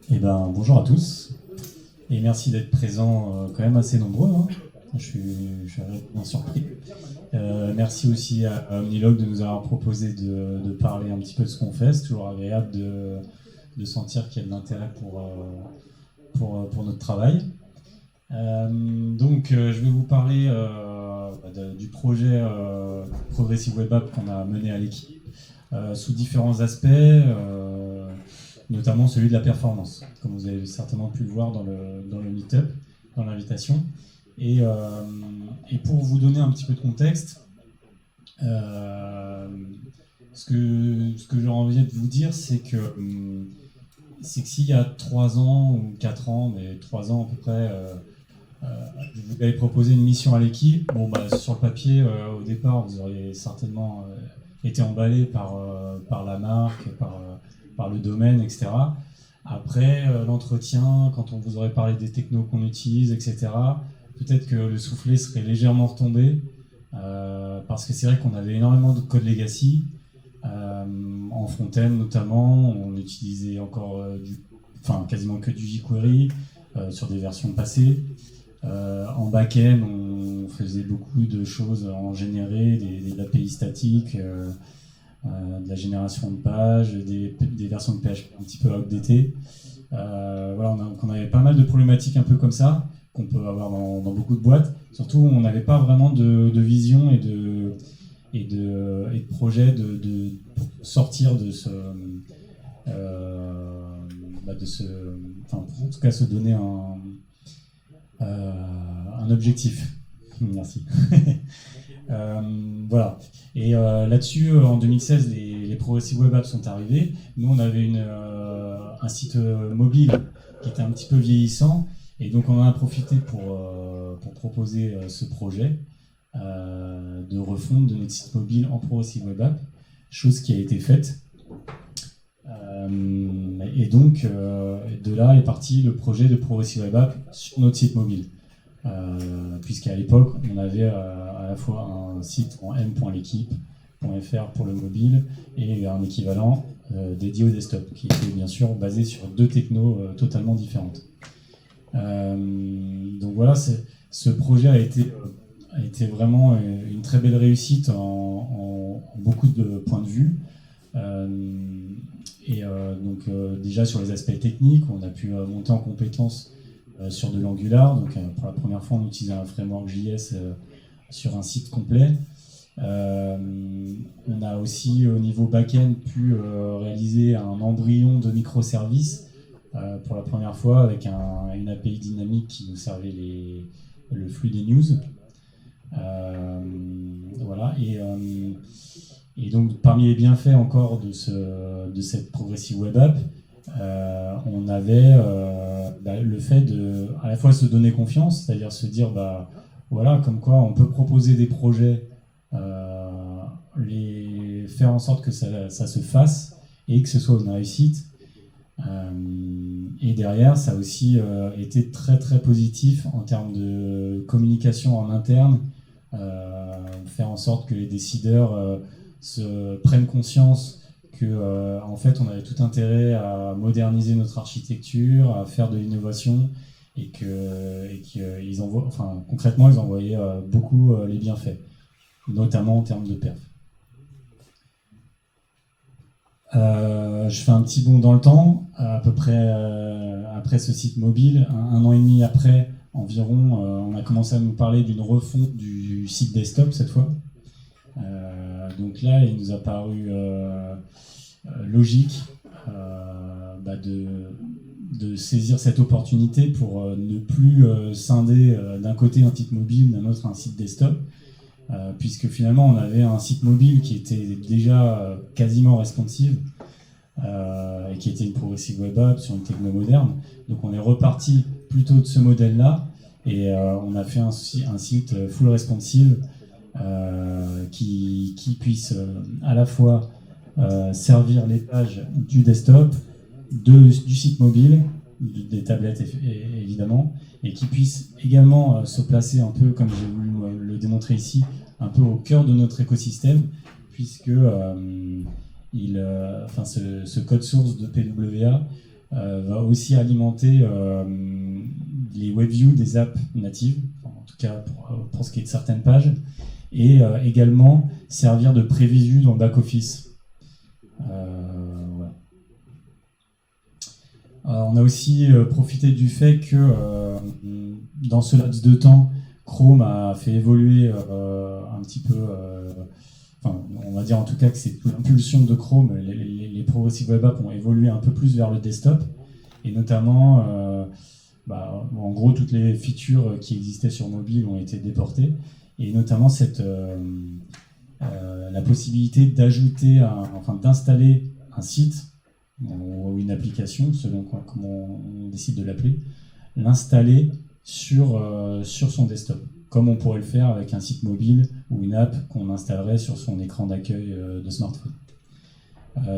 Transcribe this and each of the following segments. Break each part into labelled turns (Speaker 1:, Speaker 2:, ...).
Speaker 1: Bonjour à tous et merci d'être présents quand même assez nombreux, hein. Je suis agréablement surpris. Merci aussi à Omnilog de nous avoir proposé de parler un petit peu de ce qu'on fait. C'est toujours agréable de sentir qu'il y a de l'intérêt pour notre travail. Je vais vous parler du projet Progressive Web App qu'on a mené à l'équipe sous différents aspects, notamment celui de la performance, comme vous avez certainement pu le voir dans le meet-up, dans l'invitation. Et pour vous donner un petit peu de contexte, ce que j'ai envie de vous dire, c'est que s'il y a 3 ans ou 4 ans, mais 3 ans à peu près, je vous avais proposé une mission à l'équipe. Sur le papier, au départ, vous auriez certainement été emballé par la marque, par le domaine, etc. Après l'entretien, quand on vous aurait parlé des technos qu'on utilise, etc., peut-être que le soufflet serait légèrement retombé, parce que c'est vrai qu'on avait énormément de code legacy, en front-end notamment. On utilisait encore quasiment que du jQuery sur des versions passées. En back-end, on faisait beaucoup de choses en généré, des API statiques, de la génération de pages, des versions de PHP un petit peu outdatées. On avait pas mal de problématiques un peu comme ça, qu'on peut avoir dans beaucoup de boîtes. Surtout, on n'avait pas vraiment de vision et de projet pour sortir de ce... en tout cas, se donner un objectif. Merci. Voilà. Et là-dessus, en 2016, les Progressive Web Apps sont arrivés. Nous, on avait un site mobile qui était un petit peu vieillissant. Et donc, on en a profité pour proposer ce projet de refonte de notre site mobile en Progressive Web App, chose qui a été faite. Et donc, de là est parti le projet de Progressive Web App sur notre site mobile. Puisqu'à l'époque, on avait à la fois un site en m.l'équipe.fr pour le mobile et un équivalent dédié au desktop, qui était bien sûr basé sur 2 technos totalement différentes. Donc voilà, ce projet a été vraiment une très belle réussite en beaucoup de points de vue. Déjà sur les aspects techniques, on a pu monter en compétences sur de l'Angular. Donc pour la première fois, on utilisait un framework JS sur un site complet. On a aussi au niveau back-end pu réaliser un embryon de microservices pour la première fois avec une API dynamique qui nous servait le flux des news. Voilà. Et donc, parmi les bienfaits encore de cette Progressive Web App, on avait le fait de à la fois se donner confiance, c'est-à-dire se dire, voilà, comme quoi on peut proposer des projets, faire en sorte que ça se fasse et que ce soit une réussite. Et derrière, ça a aussi été très très positif en termes de communication en interne, faire en sorte que les décideurs se prennent conscience que en fait on avait tout intérêt à moderniser notre architecture, à faire de l'innovation et qu'ils concrètement ils en voyaient beaucoup les bienfaits, notamment en termes de perf. Je fais un petit bond dans le temps, à peu près après ce site mobile, un an et demi après environ, on a commencé à nous parler d'une refonte du site desktop cette fois. Donc là, il nous a paru logique de saisir cette opportunité pour ne plus scinder d'un côté un site mobile, d'un autre un site desktop, puisque finalement on avait un site mobile qui était déjà quasiment responsive et qui était une Progressive Web App sur une techno moderne. Donc on est reparti plutôt de ce modèle-là et on a fait un site full responsive qui puisse à la fois servir les pages du desktop, du site mobile, des tablettes évidemment, et qui puisse également se placer un peu, comme j'ai voulu le démontrer ici, un peu au cœur de notre écosystème, puisque ce code source de PWA va aussi alimenter les WebView des apps natives, enfin, en tout cas pour ce qui est de certaines pages, et également servir de prévisu dans le back-office. Voilà. On a aussi profité du fait que dans ce laps de temps, Chrome a fait évoluer un petit peu, enfin, on va dire en tout cas que c'est l'impulsion de Chrome, les Progressive Web Apps ont évolué un peu plus vers le desktop, et notamment, en gros, toutes les features qui existaient sur mobile ont été déportées, et notamment la possibilité d'ajouter, d'installer un site ou une application, selon comment on décide de l'appeler, l'installer sur son desktop, comme on pourrait le faire avec un site mobile ou une app qu'on installerait sur son écran d'accueil de smartphone.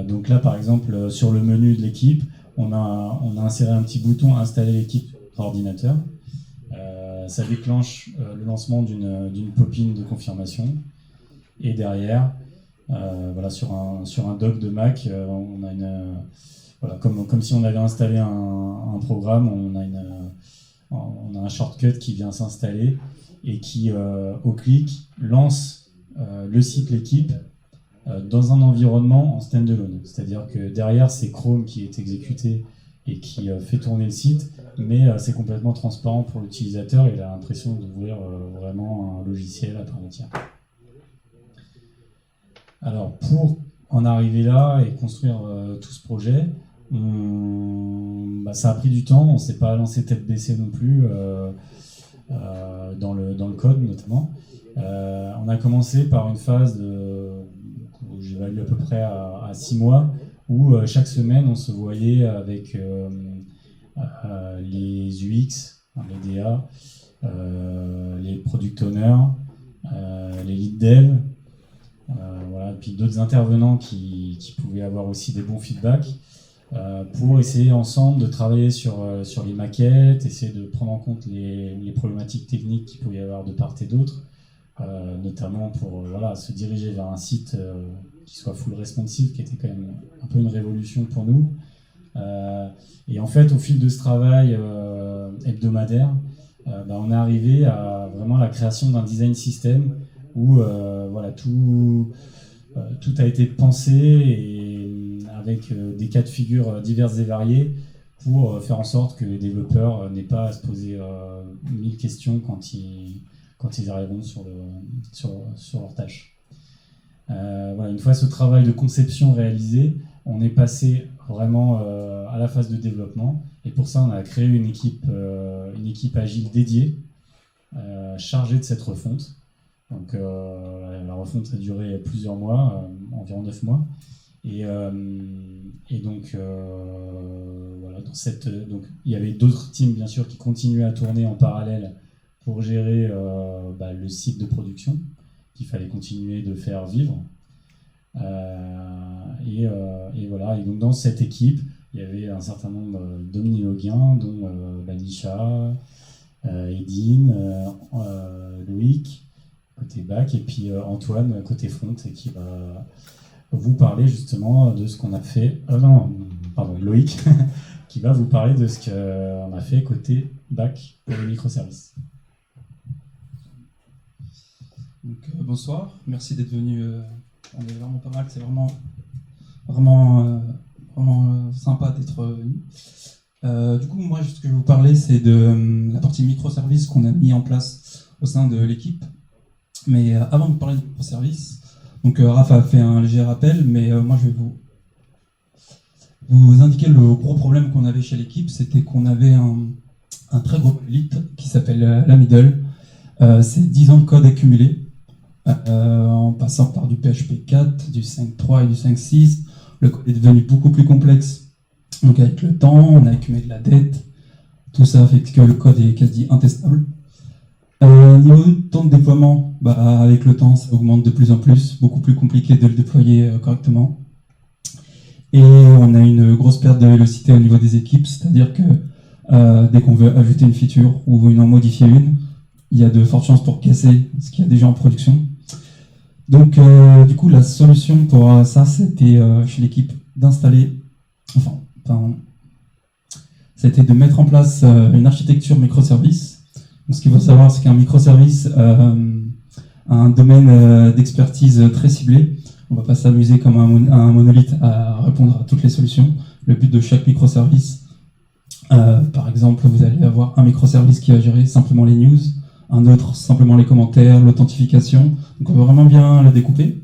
Speaker 1: Donc là, par exemple, sur le menu de l'équipe, on a inséré un petit bouton « Installer l'équipe ordinateur ». Ça déclenche le lancement d'une pop-in de confirmation. Et derrière, sur un dock de Mac, on a comme si on avait installé un programme, on a un shortcut qui vient s'installer et qui, au clic, lance le site l'équipe dans un environnement en standalone. C'est-à-dire que derrière, c'est Chrome qui est exécuté et qui fait tourner le site, mais c'est complètement transparent pour l'utilisateur et il a l'impression d'ouvrir vraiment un logiciel à part entière. Alors, pour en arriver là et construire tout ce projet, ça a pris du temps, on ne s'est pas lancé tête baissée non plus dans le code notamment. On a commencé par une phase que j'évalue à peu près à 6 mois, où chaque semaine on se voyait avec les UX, les DA, les product owners, les lead dev, et puis d'autres intervenants qui pouvaient avoir aussi des bons feedbacks, pour essayer ensemble de travailler sur les maquettes, essayer de prendre en compte les problématiques techniques qu'il pouvait y avoir de part et d'autre, notamment pour se diriger vers un site qui soit full responsive, qui était quand même un peu une révolution pour nous. Et en fait, au fil de ce travail hebdomadaire, on est arrivé à vraiment la création d'un design system où tout a été pensé et avec des cas de figure divers et variés pour faire en sorte que les développeurs n'aient pas à se poser 1000 questions quand ils arriveront sur leur tâche. Une fois ce travail de conception réalisé, on est passé vraiment à la phase de développement, et pour ça on a créé une équipe agile dédiée chargée de cette refonte. Donc la refonte a duré plusieurs mois, environ 9 mois, et donc donc il y avait d'autres teams bien sûr qui continuaient à tourner en parallèle pour gérer le site de production qu'il fallait continuer de faire vivre. Et donc dans cette équipe, il y avait un certain nombre d'omnilogiens, dont Nisha, Edine, Loïc, côté back, et puis Antoine, côté front, et qui va vous parler justement de ce qu'on a fait... Loïc, qui va vous parler de ce qu'on a fait côté back pour les microservices.
Speaker 2: Donc, bonsoir, merci d'être venu. On est vraiment pas mal, c'est vraiment sympa d'être venu. Du coup, moi, ce que je vais vous parler, c'est de la partie microservices qu'on a mis en place au sein de l'équipe. Mais avant de parler de microservices, donc Raph a fait un léger rappel, mais moi, je vais vous indiquer le gros problème qu'on avait chez l'équipe, c'était qu'on avait un très gros monolithe qui s'appelle la middle. C'est 10 ans de code accumulé. En passant par du PHP 4, du 5.3 et du 5.6. Le code est devenu beaucoup plus complexe. Donc avec le temps, on a accumulé de la dette. Tout ça fait que le code est quasi intestable. Niveau du temps de déploiement, avec le temps, ça augmente de plus en plus. Beaucoup plus compliqué de le déployer correctement. Et on a une grosse perte de vélocité au niveau des équipes. C'est-à-dire que dès qu'on veut ajouter une feature ou en modifier une, il y a de fortes chances pour casser ce qu'il y a déjà en production. Donc, du coup, la solution pour ça, c'était chez l'équipe d'installer, c'était de mettre en place une architecture microservice. Donc, ce qu'il faut savoir, c'est qu'un microservice a un domaine d'expertise très ciblé. On ne va pas s'amuser comme un monolithe à répondre à toutes les solutions. Le but de chaque microservice, par exemple, vous allez avoir un microservice qui va gérer simplement les news, un autre simplement les commentaires, l'authentification. Donc on va vraiment bien le découper.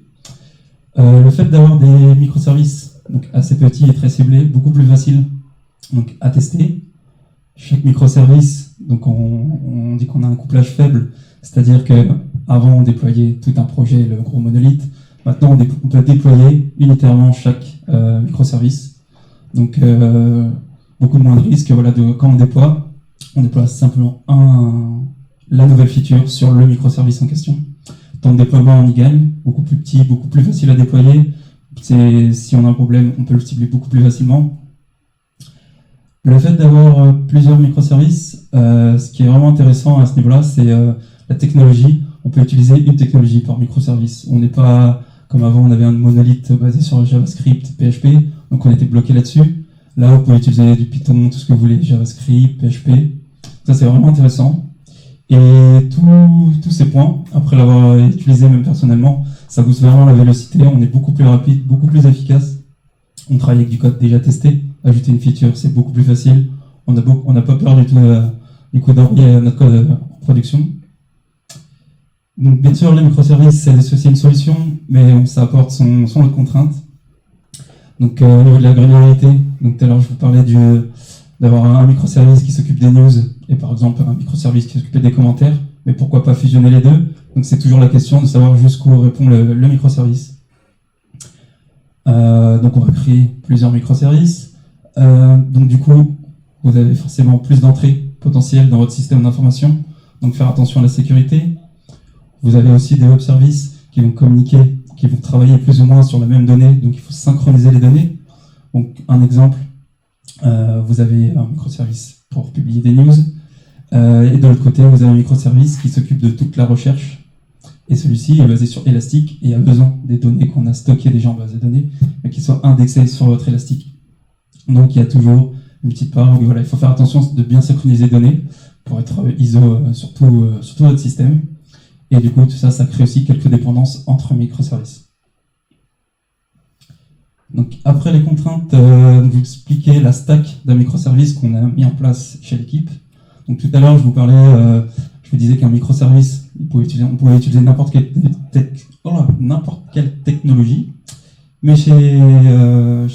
Speaker 2: Le fait d'avoir des microservices donc assez petits et très ciblés, beaucoup plus facile donc, à tester. Chaque microservice, donc on dit qu'on a un couplage faible, c'est-à-dire qu'avant on déployait tout un projet, le gros monolithe. Maintenant on peut déployer unitairement chaque microservice. Donc beaucoup moins de risques. Voilà, quand on déploie simplement la nouvelle feature sur le microservice en question. Temps de déploiement, on y gagne, beaucoup plus petit, beaucoup plus facile à déployer. Si on a un problème, on peut le cibler beaucoup plus facilement. Le fait d'avoir plusieurs microservices, ce qui est vraiment intéressant à ce niveau-là, c'est la technologie. On peut utiliser une technologie par microservice. On n'est pas, comme avant, on avait un monolithe basé sur JavaScript, PHP, donc on était bloqué là-dessus. Là, vous pouvez utiliser du Python, tout ce que vous voulez, JavaScript, PHP. Ça, c'est vraiment intéressant. Et tous ces points, après l'avoir utilisé même personnellement, ça booste vraiment la vélocité. On est beaucoup plus rapide, beaucoup plus efficace. On travaille avec du code déjà testé. Ajouter une feature, c'est beaucoup plus facile. On n'a pas peur du tout du coup d'envoyer notre code en production. Donc, bien sûr, les microservices, c'est aussi une solution, mais ça apporte son lot de contraintes. Donc, au niveau de la granularité, donc tout à l'heure, je vous parlais d'avoir un microservice qui s'occupe des news et par exemple un microservice qui s'occupe des commentaires, mais pourquoi pas fusionner les deux? Donc, c'est toujours la question de savoir jusqu'où répond le microservice. Donc, on va créer plusieurs microservices. Donc, du coup, vous avez forcément plus d'entrées potentielles dans votre système d'information. Donc, faire attention à la sécurité. Vous avez aussi des web services qui vont communiquer, qui vont travailler plus ou moins sur la même donnée, donc il faut synchroniser les données. Donc un exemple, vous avez un microservice pour publier des news, et de l'autre côté, vous avez un microservice qui s'occupe de toute la recherche, et celui-ci est basé sur Elastic, et a besoin des données qu'on a stockées déjà en base de données, mais qui soient indexées sur votre Elastic. Donc il y a toujours une petite part où voilà, il faut faire attention de bien synchroniser les données, pour être ISO sur tout votre système. Et du coup, tout ça, ça crée aussi quelques dépendances entre microservices. Donc, après les contraintes, vous expliquer la stack d'un microservice qu'on a mis en place chez l'équipe. Donc, tout à l'heure, je vous disais qu'un microservice, on pouvait utiliser n'importe quelle technologie. Mais chez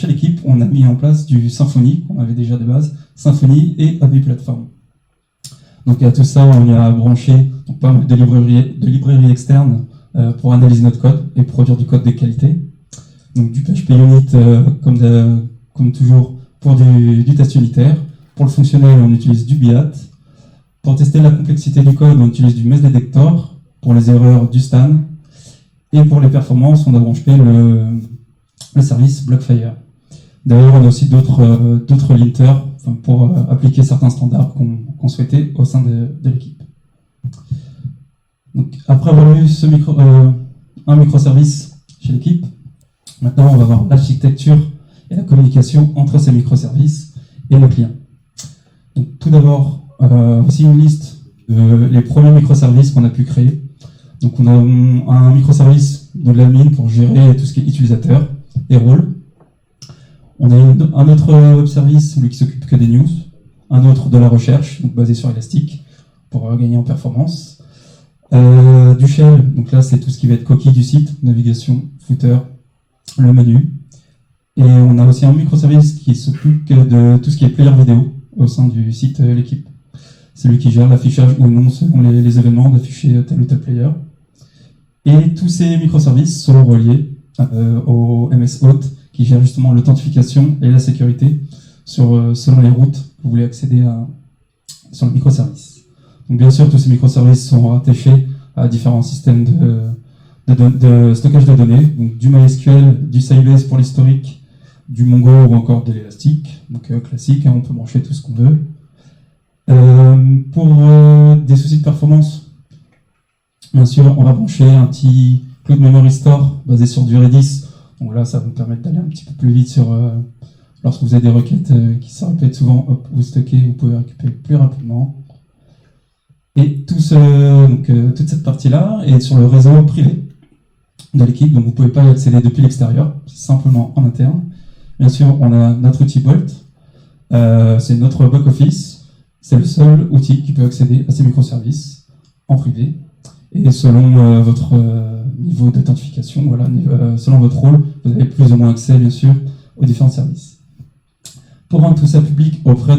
Speaker 2: l'équipe, on a mis en place du Symfony, qu'on avait déjà de base, Symfony et API Platform. Donc à tout ça, on y a branché pas mal de librairies externes pour analyser notre code et produire du code de qualité. Donc du PHP Unit comme toujours pour du test unitaire. Pour le fonctionnel, on utilise du BIAT. Pour tester la complexité du code, on utilise du MESDetector. Pour les erreurs, du Stan. Et pour les performances, on a branché le service Blockfire. D'ailleurs, on a aussi d'autres linters pour appliquer certains standards qu'on souhaitait au sein de l'équipe. Donc, après avoir eu un microservice chez l'équipe, maintenant on va voir l'architecture et la communication entre ces microservices et nos clients. Donc, tout d'abord, voici une liste des premiers microservices qu'on a pu créer. Donc, on a un microservice de l'admin pour gérer tout ce qui est utilisateur et rôles. On a un autre web service, celui qui s'occupe que des news, un autre de la recherche, donc basé sur Elastic, pour gagner en performance. Du shell, donc là c'est tout ce qui va être coquille du site, navigation, footer, le menu. Et on a aussi un microservice qui s'occupe de tout ce qui est player vidéo au sein du site l'équipe. C'est lui qui gère l'affichage ou non selon les événements d'afficher tel ou tel player. Et tous ces microservices sont reliés au MS Hot, qui gère justement l'authentification et la sécurité selon les routes que vous voulez accéder sur le microservice. Donc bien sûr, tous ces microservices sont rattachés à différents systèmes de stockage de données, donc du MySQL, du Sybase pour l'historique, du Mongo ou encore de l'Elastic, donc classique, on peut brancher tout ce qu'on veut. Pour des soucis de performance, bien sûr, on va brancher un petit Cloud Memory Store basé sur du Redis. Donc là, ça va nous permettre d'aller un petit peu plus vite sur Lorsque vous avez des requêtes qui se répètent souvent, hop, vous stockez, vous pouvez récupérer plus rapidement. Et toute cette partie-là est sur le réseau privé de l'équipe, donc vous ne pouvez pas y accéder depuis l'extérieur, c'est simplement en interne. Bien sûr, on a notre outil Bolt, c'est notre back-office, c'est le seul outil qui peut accéder à ces microservices en privé. Et selon votre niveau d'authentification, voilà, selon votre rôle, vous avez plus ou moins accès, bien sûr, aux différents services. Pour rendre tout ça public auprès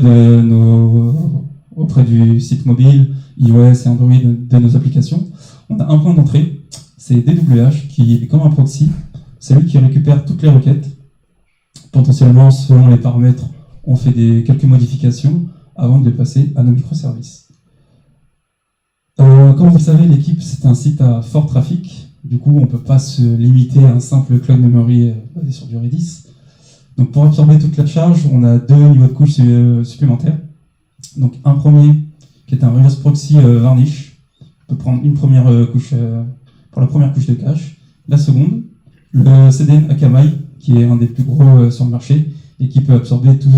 Speaker 2: du site mobile, iOS et Android de nos applications, on a un point d'entrée, c'est DWH, qui est comme un proxy, c'est lui qui récupère toutes les requêtes. Potentiellement, selon les paramètres, on fait quelques modifications avant de les passer à nos microservices. Comme vous le savez, l'équipe, c'est un site à fort trafic. Du coup, on ne peut pas se limiter à un simple cloud memory basé sur du Redis. Donc, pour absorber toute la charge, on a 2 niveaux de couches supplémentaires. Donc, un premier, qui est un reverse proxy Varnish. On peut prendre une première couche pour la première couche de cache. La seconde, le CDN Akamai, qui est un des plus gros sur le marché et qui peut absorber tout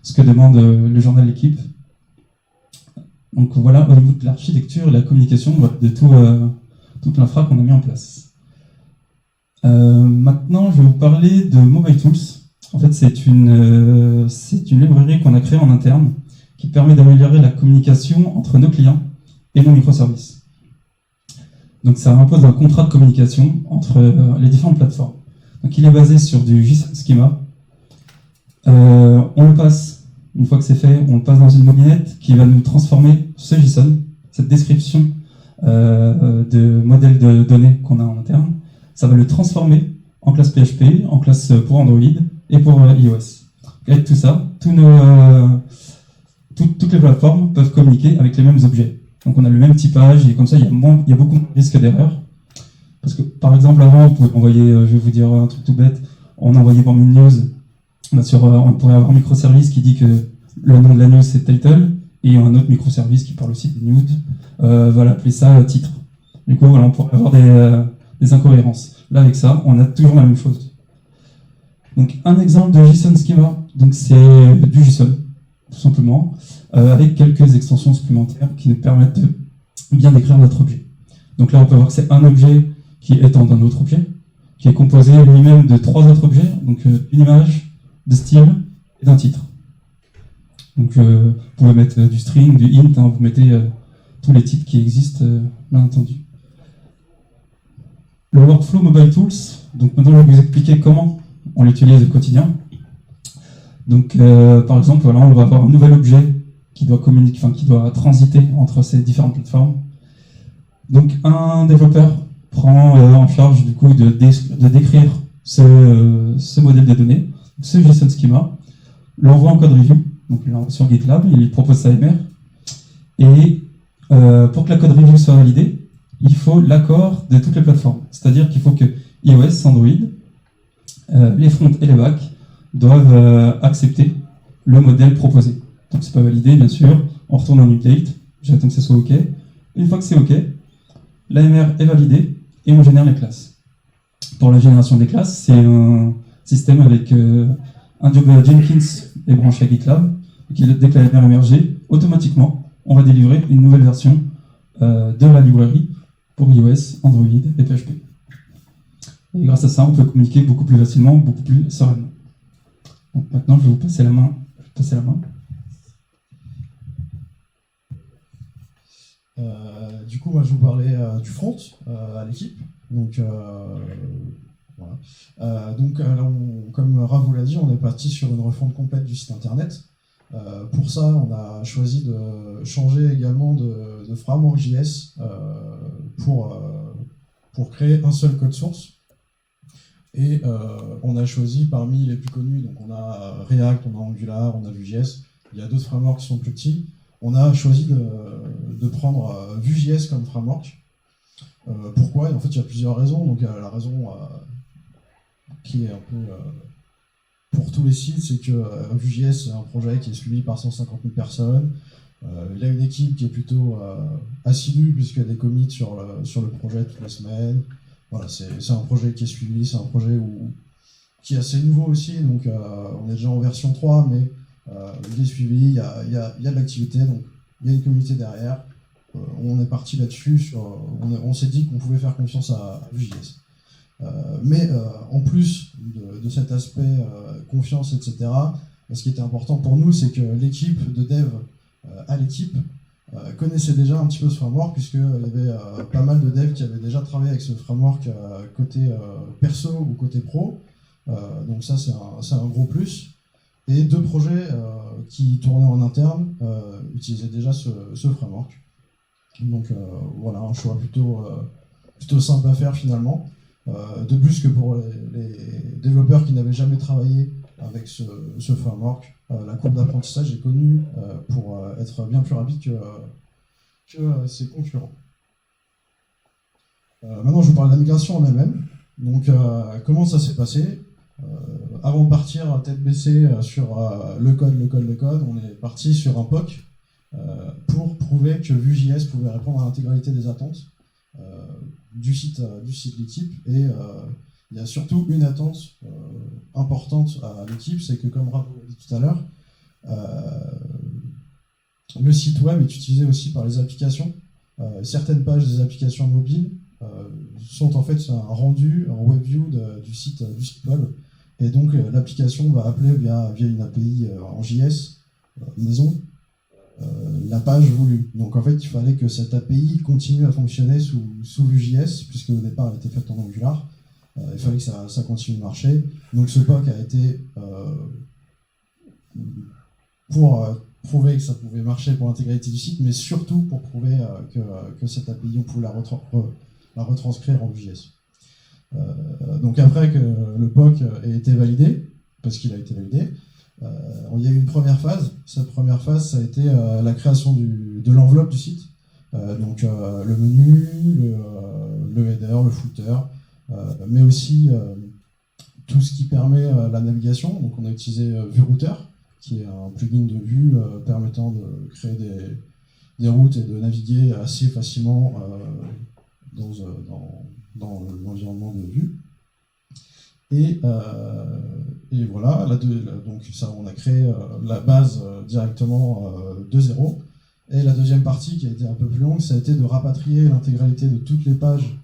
Speaker 2: ce que demande le journal d'équipe. Donc voilà, au niveau de l'architecture et de la communication, de toute l'infra qu'on a mis en place. Maintenant, je vais vous parler de Mobile Tools. En fait, c'est une librairie qu'on a créée en interne qui permet d'améliorer la communication entre nos clients et nos microservices. Donc ça impose un contrat de communication entre les différentes plateformes. Donc il est basé sur du JSON Schema. On le passe. Une fois que c'est fait, on le passe dans une moulinette qui va nous transformer ce JSON, cette description de modèle de données qu'on a en interne. Ça va le transformer en classe PHP, en classe pour Android et pour iOS. Avec tout ça, toutes les plateformes peuvent communiquer avec les mêmes objets. Donc on a le même typage et comme ça, il y a beaucoup moins de risques d'erreur. Parce que par exemple, avant, on pouvait envoyer, je vais vous dire un truc tout bête, on envoyait par une news. On pourrait avoir un microservice qui dit que le nom de la news c'est title et un autre microservice qui parle aussi de news va l'appeler ça titre. Du coup, voilà, on pourrait avoir des incohérences. Là, avec ça, on a toujours la même chose. Donc, un exemple de JSON Schema, donc c'est du JSON, tout simplement, avec quelques extensions supplémentaires qui nous permettent de bien décrire notre objet. Donc là, on peut voir que c'est un objet qui étend d'un autre objet, qui est composé lui-même de 3 autres objets, donc une image, de style et d'un titre. Donc vous pouvez mettre du string, du int, vous mettez tous les types qui existent, bien entendu. Le workflow Mobile Tools, donc maintenant je vais vous expliquer comment on l'utilise au quotidien. Donc par exemple, voilà, on va avoir un nouvel objet qui doit communiquer, qui doit transiter entre ces différentes plateformes. Donc un développeur prend en charge du coup de décrire ce modèle de données, ce JSON Schema, l'envoie en code review, donc il l'envoie sur GitLab, il propose sa MR, et pour que la code review soit validée, il faut l'accord de toutes les plateformes. C'est-à-dire qu'il faut que iOS, Android, les fronts et les backs doivent accepter le modèle proposé. Donc c'est pas validé, bien sûr, on retourne en update, j'attends que ça soit OK. Une fois que c'est OK, l'AMR est validée et on génère les classes. Pour la génération des classes, c'est un système avec un job Jenkins est branché à GitLab, et dès que l'AMR est émergée, automatiquement, on va délivrer une nouvelle version de la librairie pour iOS, Android et PHP. Et grâce à ça, on peut communiquer beaucoup plus facilement, beaucoup plus sereinement. Donc maintenant, je vais vous passer la main.
Speaker 3: Du coup, moi, je vous parlais du front à l'équipe. Donc, voilà. Là, comme Rav vous l'a dit, on est parti sur une refonte complète du site internet. Pour ça, on a choisi de changer également de framework JS pour créer un seul code source. Et on a choisi parmi les plus connus, donc on a React, on a Angular, on a Vue.js, il y a d'autres frameworks qui sont plus petits. On a choisi de prendre Vue.js comme framework. Pourquoi ? En fait, il y a plusieurs raisons. Donc, la raison qui est un peu pour tous les sites, c'est que Vue.js, c'est un projet qui est suivi par 150 000 personnes. Il y a une équipe qui est plutôt assidue, puisqu'il y a des commits sur le projet toutes les semaines. Voilà, c'est un projet qui est suivi, c'est un projet qui est assez nouveau aussi, donc on est déjà en version 3, mais il est suivi, il y a de l'activité, donc il y a une communauté derrière. On est parti là-dessus, on s'est dit qu'on pouvait faire confiance à Vue.js. Mais en plus de cet aspect confiance, etc., ce qui était important pour nous, c'est que l'équipe de dev à l'équipe connaissait déjà un petit peu ce framework, puisqu'il y avait pas mal de devs qui avaient déjà travaillé avec ce framework côté perso ou côté pro. Donc ça, c'est un gros plus. Et 2 projets qui tournaient en interne utilisaient déjà ce framework. Donc voilà, un choix plutôt simple à faire finalement. De plus que pour les développeurs qui n'avaient jamais travaillé avec ce framework, la courbe d'apprentissage est connue pour être bien plus rapide que ses concurrents. Maintenant, je vous parle de la migration en elle-même. Donc, comment ça s'est passé? Avant de partir tête baissée sur le code, on est parti sur un POC pour prouver que Vue.js pouvait répondre à l'intégralité des attentes du site de l'équipe. Et il y a surtout une attente importante à l'équipe, c'est que, comme Raph l'a dit tout à l'heure, le site web est utilisé aussi par les applications. Certaines pages des applications mobiles sont en fait un rendu, un web view du site web. Et donc l'application va appeler via une API en JS maison la page voulue. Donc en fait, il fallait que cette API continue à fonctionner sous Vue.js, puisque au départ elle était faite en Angular. Il fallait que ça continue de marcher. Donc ce POC a été pour prouver que ça pouvait marcher pour l'intégralité du site, mais surtout pour prouver que cette API, on pouvait la retranscrire en Vue.js. Donc après que le POC ait été validé, parce qu'il a été validé, il y a eu une première phase. Cette première phase, ça a été la création de l'enveloppe du site. Donc le menu, le header, le footer, mais aussi tout ce qui permet la navigation. Donc on a utilisé VueRouter, qui est un plugin de Vue permettant de créer des routes et de naviguer assez facilement dans l'environnement de Vue. Et voilà, donc ça, on a créé la base directement de zéro. Et la deuxième partie, qui a été un peu plus longue, ça a été de rapatrier l'intégralité de toutes les pages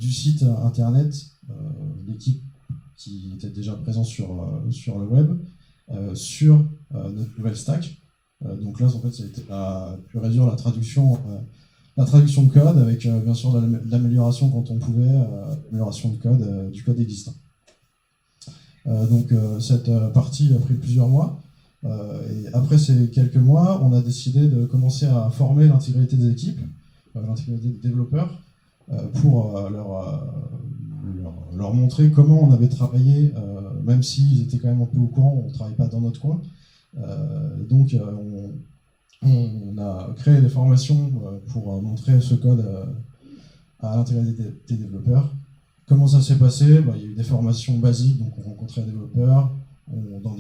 Speaker 3: du site internet, l'équipe qui était déjà présente sur le web, sur notre nouvelle stack. Donc là, en fait, ça a été pu réduire la traduction de code, avec bien sûr de l'amélioration quand on pouvait, amélioration de code, du code existant. Donc cette partie a pris plusieurs mois, et après ces quelques mois, on a décidé de commencer à former l'intégralité des équipes, l'intégralité des développeurs, pour leur montrer comment on avait travaillé, même s'ils étaient quand même un peu au courant, on ne travaille pas dans notre coin. Donc on a créé des formations pour montrer ce code à l'intégralité des développeurs. Comment ça s'est passé? Il y a eu des formations basiques, donc on rencontrait les développeurs dans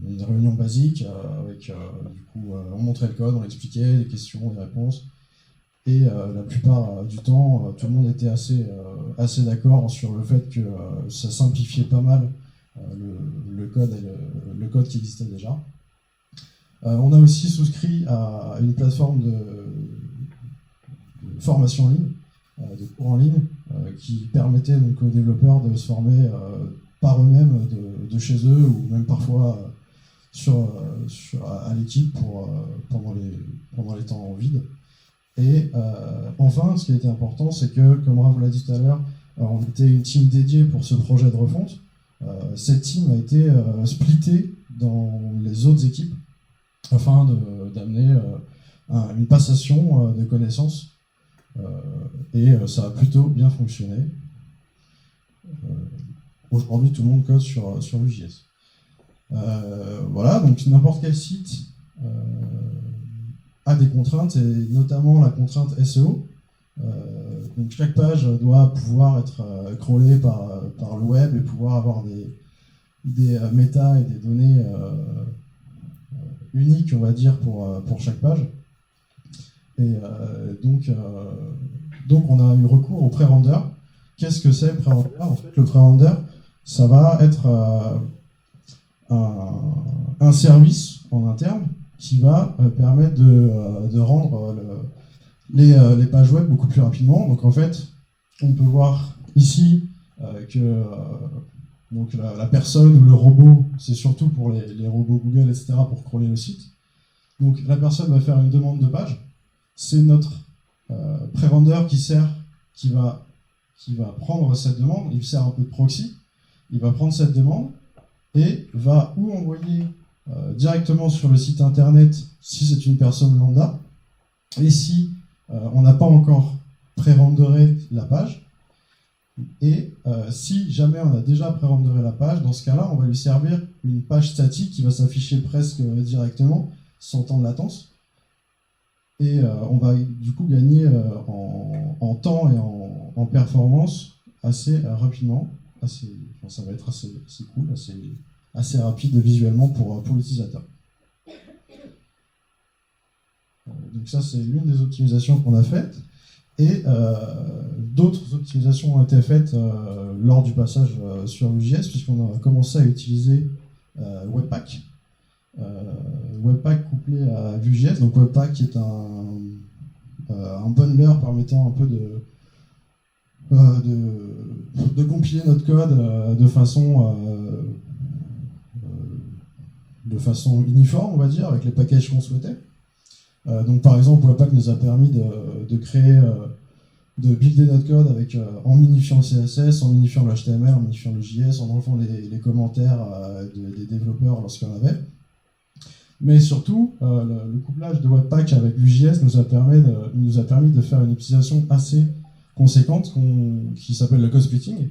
Speaker 3: une réunion basique avec du coup on montrait le code, on l'expliquait, des questions, des réponses. Et la plupart du temps, tout le monde était assez d'accord sur le fait que ça simplifiait pas mal le code qui existait déjà. On a aussi souscrit à une plateforme de formation en ligne, de cours en ligne, qui permettait donc aux développeurs de se former par eux-mêmes de chez eux, ou même parfois à l'équipe pendant les temps vides. Et enfin, ce qui a été important, c'est que, comme Raph l'a dit tout à l'heure, on était une team dédiée pour ce projet de refonte. Cette team a été splittée dans les autres équipes afin d'amener une passation de connaissances. Et ça a plutôt bien fonctionné. Aujourd'hui, tout le monde code sur Vue.js. Voilà, donc n'importe quel site a des contraintes, et notamment la contrainte SEO. Donc chaque page doit pouvoir être crawlée par le web et pouvoir avoir des méta et des données uniques, on va dire, pour chaque page. Et donc on a eu recours au pré-render. Qu'est-ce que c'est le pré-render? En fait, le pré-render, ça va être un service en interne qui va permettre de rendre les pages web beaucoup plus rapidement. Donc en fait, on peut voir ici que donc la personne ou le robot, c'est surtout pour les robots Google, etc., pour crawler le site. Donc la personne va faire une demande de page. C'est notre pré-render qui va prendre cette demande. Il sert un peu de proxy. Il va prendre cette demande et va ou envoyer directement sur le site internet si c'est une personne lambda. Et si on n'a pas encore pré-renderé la page, et si jamais on a déjà pré-renderé la page, dans ce cas-là, on va lui servir une page statique qui va s'afficher presque directement, sans temps de latence. Et on va du coup gagner en temps et en performance assez rapidement. Ça va être assez cool, assez rapide visuellement pour l'utilisateur. Donc ça, c'est l'une des optimisations qu'on a faites. Et d'autres optimisations ont été faites lors du passage sur Vue.js, puisqu'on a commencé à utiliser Webpack. Webpack couplé à Vue.js. Donc Webpack est un bundler permettant un peu de compiler notre code de façon uniforme, on va dire, avec les packages qu'on souhaitait. Donc par exemple, Webpack nous a permis de créer, de builder notre code en minifiant le CSS, en minifiant le HTML, en minifiant le JS, en enlevant les commentaires des développeurs lorsqu'il y en avait. Mais surtout, le couplage de Webpack avec Vue.js nous a permis de faire une utilisation assez conséquente qui s'appelle le code splitting.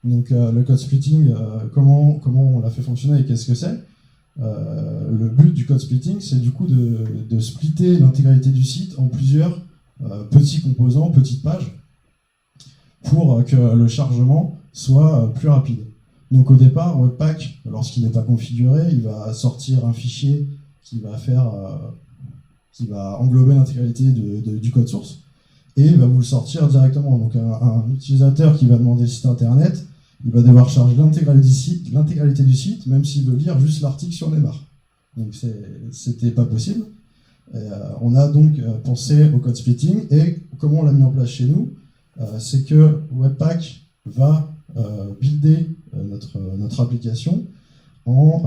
Speaker 3: Donc le code splitting, comment on l'a fait fonctionner et qu'est-ce que c'est? Le but du code splitting, c'est du coup de splitter l'intégralité du site en plusieurs petits composants, petites pages, pour que le chargement soit plus rapide. Donc au départ, Webpack, lorsqu'il n'est pas configuré, il va sortir un fichier qui va englober l'intégralité du code source, et il va vous le sortir directement. Donc un utilisateur qui va demander le site internet, il va devoir charger l'intégralité du site, même s'il veut lire juste l'article sur les barres. Donc c'était pas possible. On a donc pensé au code splitting, et comment on l'a mis en place chez nous, c'est que Webpack va builder notre application en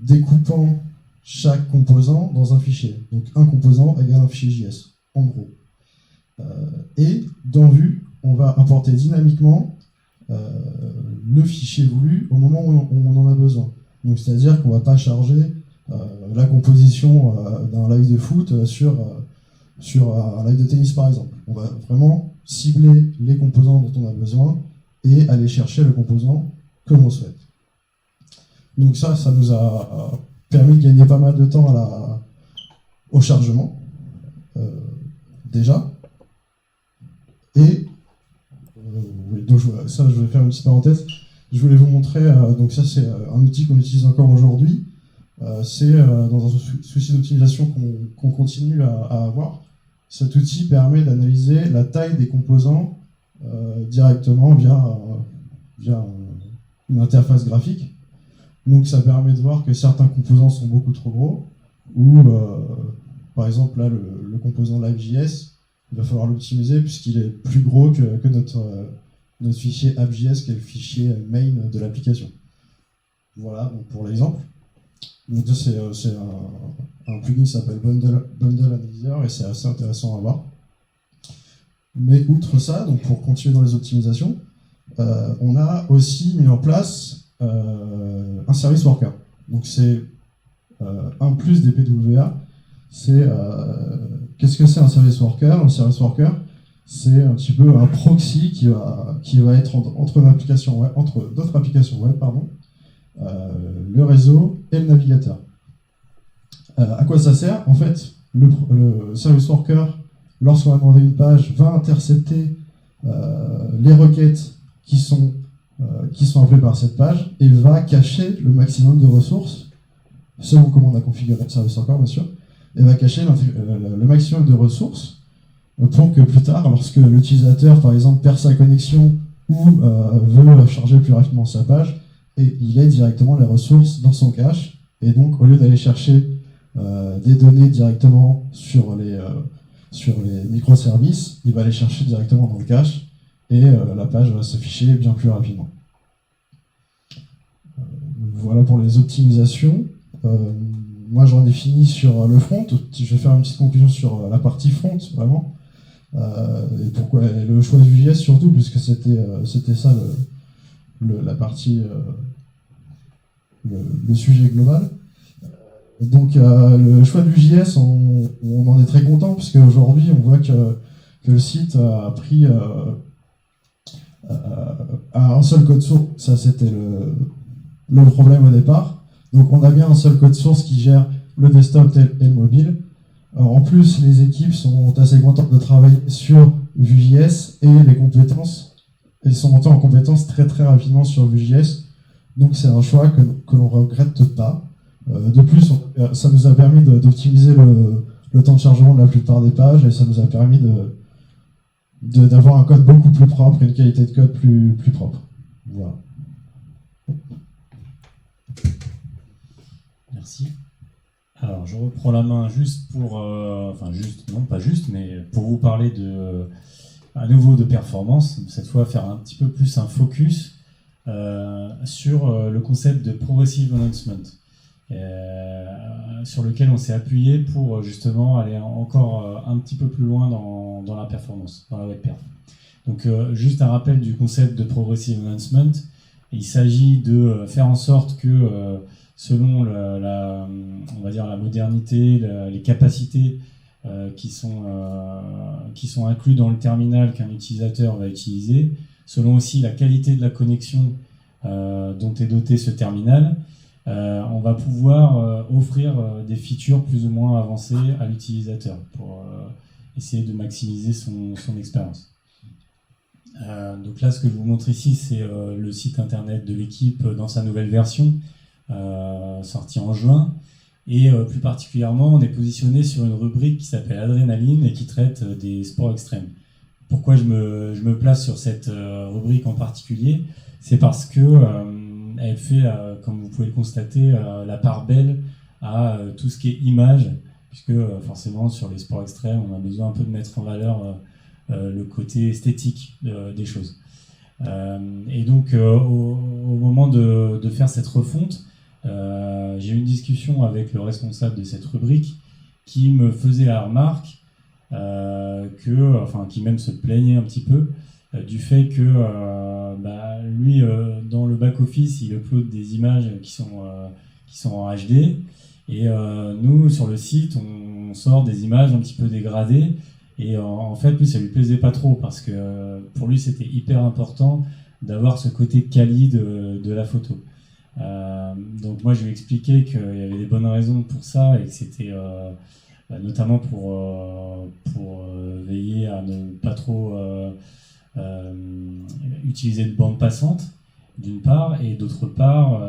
Speaker 3: découpant chaque composant dans un fichier. Donc un composant égale un fichier JS, en gros. Et dans Vue, on va importer dynamiquement le fichier voulu au moment où on en a besoin. Donc c'est-à-dire qu'on ne va pas charger la composition d'un live de foot sur un live de tennis par exemple. On va vraiment cibler les composants dont on a besoin et aller chercher le composant comme on souhaite. Donc ça nous a permis de gagner pas mal de temps au chargement, déjà. Et donc je vais faire une petite parenthèse. Je voulais vous montrer, donc ça c'est un outil qu'on utilise encore aujourd'hui. C'est dans un souci d'optimisation qu'on continue à avoir. Cet outil permet d'analyser la taille des composants directement via une interface graphique. Donc ça permet de voir que certains composants sont beaucoup trop gros, ou par exemple là le composant Live.js, il va falloir l'optimiser puisqu'il est plus gros que notre fichier app.js, qui est le fichier main de l'application. Voilà, donc pour l'exemple. Donc c'est un plugin qui s'appelle Bundle Analyzer, et c'est assez intéressant à voir. Mais outre ça, donc pour continuer dans les optimisations, on a aussi mis en place un service worker. Donc c'est un plus des PWA. Qu'est-ce que c'est un service worker? Un service worker, c'est un petit peu un proxy qui va être entre d'autres applications web, le réseau et le navigateur. À quoi ça sert? En fait, le service worker, lorsqu'on va demander une page, va intercepter les requêtes qui sont appelées par cette page, et va cacher le maximum de ressources, selon comment on a configuré le service worker, bien sûr, et va cacher le maximum de ressources pour que plus tard, lorsque l'utilisateur, par exemple, perd sa connexion ou veut charger plus rapidement sa page, et il a directement les ressources dans son cache. Et donc, au lieu d'aller chercher des données directement sur les microservices, il va les chercher directement dans le cache, et la page va s'afficher bien plus rapidement. Voilà pour les optimisations. Moi, j'en ai fini sur le front. Je vais faire une petite conclusion sur la partie front, vraiment. Et pourquoi le choix de Vue.js surtout, puisque c'était ça la partie, le sujet global. Donc le choix de Vue.js, on en est très content, puisque aujourd'hui on voit que le site a pris un seul code source. Ça, c'était le problème au départ. Donc on a bien un seul code source qui gère le desktop et le mobile. En plus, les équipes sont assez contentes de travailler sur Vue.js, et les compétences, elles sont montées en compétences très très rapidement sur Vue.js. Donc c'est un choix que l'on ne regrette pas. De plus, ça nous a permis d'optimiser le temps de chargement de la plupart des pages, et ça nous a permis d'avoir un code beaucoup plus propre et une qualité de code plus propre. Voilà.
Speaker 1: Merci. Alors, je reprends la main juste pour, enfin juste, non pas juste, mais pour vous parler à nouveau de performance. Cette fois, faire un petit peu plus un focus sur le concept de progressive enhancement, sur lequel on s'est appuyé pour justement aller encore un petit peu plus loin dans la performance, dans la web perf. Donc, juste un rappel du concept de progressive enhancement. Il s'agit de faire en sorte que selon on va dire la modernité, les capacités qui sont inclus dans le terminal qu'un utilisateur va utiliser, selon aussi la qualité de la connexion dont est doté ce terminal, on va pouvoir offrir des features plus ou moins avancées à l'utilisateur pour essayer de maximiser son expérience. Donc là, ce que je vous montre ici, c'est le site internet de l'équipe dans sa nouvelle version, sorti en juin, et plus particulièrement on est positionné sur une rubrique qui s'appelle Adrénaline et qui traite des sports extrêmes. Pourquoi je me place sur cette rubrique en particulier? C'est parce que elle fait, comme vous pouvez le constater, la part belle à tout ce qui est image, puisque forcément sur les sports extrêmes on a besoin un peu de mettre en valeur le côté esthétique des choses. Et donc au moment de faire cette refonte, j'ai eu une discussion avec le responsable de cette rubrique qui me faisait la remarque qui même se plaignait un petit peu du fait que lui, dans le back-office, il upload des images qui sont en HD, et nous, sur le site, on sort des images un petit peu dégradées, et en fait, lui, ça lui plaisait pas trop, parce que pour lui, c'était hyper important d'avoir ce côté quali de la photo. Donc moi je lui ai expliqué qu'il y avait des bonnes raisons pour ça, et que c'était notamment pour veiller à ne pas trop utiliser de bande passante d'une part, et d'autre part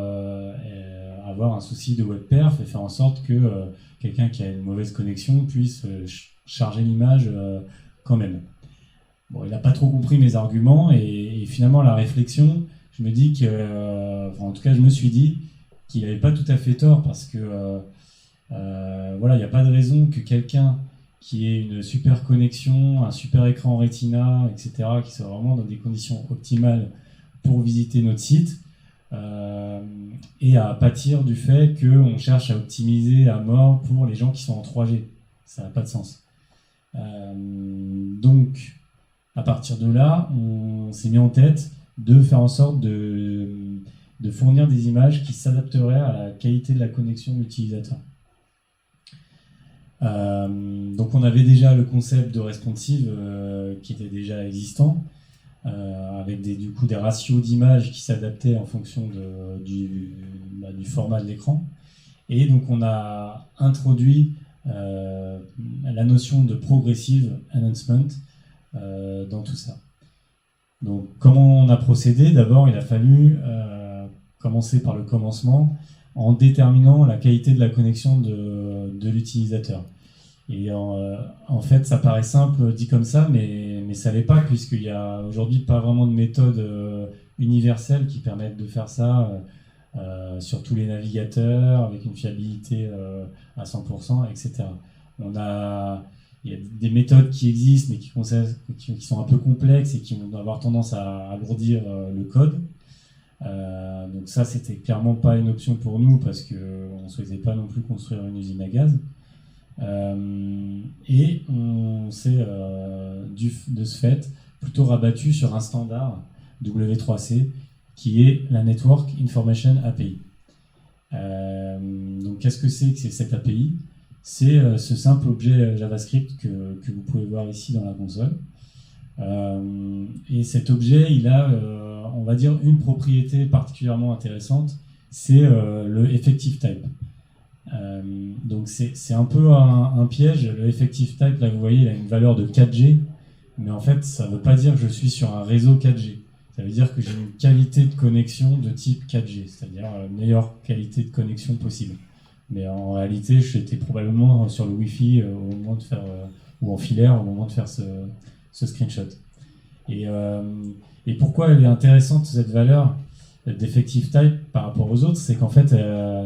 Speaker 1: avoir un souci de web perf et faire en sorte que quelqu'un qui a une mauvaise connexion puisse charger l'image quand même. Bon, il n'a pas trop compris mes arguments, et finalement la réflexion, je me dis en tout cas, je me suis dit qu'il n'avait pas tout à fait tort, parce que il n'y a pas de raison que quelqu'un qui ait une super connexion, un super écran Retina, etc., qui soit vraiment dans des conditions optimales pour visiter notre site, et à pâtir du fait qu'on cherche à optimiser à mort pour les gens qui sont en 3G. Ça n'a pas de sens. Donc, à partir de là, on s'est mis en tête de faire en sorte de fournir des images qui s'adapteraient à la qualité de la connexion de l'utilisateur. Donc on avait déjà le concept de responsive qui était déjà existant, avec du coup des ratios d'images qui s'adaptaient en fonction du format de l'écran. Et donc on a introduit la notion de progressive enhancement dans tout ça. Donc, comment on a procédé? D'abord, il a fallu commencer par le commencement en déterminant la qualité de la connexion de l'utilisateur. Et en fait, ça paraît simple dit comme ça, mais ça l'est pas, puisqu'il y a aujourd'hui pas vraiment de méthode universelle qui permettent de faire ça sur tous les navigateurs, avec une fiabilité à 100%, etc. Il y a des méthodes qui existent, mais qui sont un peu complexes et qui vont avoir tendance à alourdir le code. Donc ça, c'était clairement pas une option pour nous, parce qu'on ne souhaitait pas non plus construire une usine à gaz. Et on s'est de ce fait plutôt rabattu sur un standard W3C qui est la Network Information API. Donc qu'est-ce que c'est cette API? C'est ce simple objet JavaScript que vous pouvez voir ici dans la console. Et cet objet, il a, on va dire, une propriété particulièrement intéressante, c'est le effective type. Donc c'est un peu un piège. Le effective type, là vous voyez, il a une valeur de 4G, mais en fait ça ne veut pas dire que je suis sur un réseau 4G. Ça veut dire que j'ai une qualité de connexion de type 4G, c'est-à-dire la meilleure qualité de connexion possible. Mais en réalité, j'étais probablement sur le Wi-Fi au moment de faire, ou en filaire au moment de faire ce screenshot. Et pourquoi elle est intéressante, cette valeur d'effective type par rapport aux autres, c'est qu'en fait,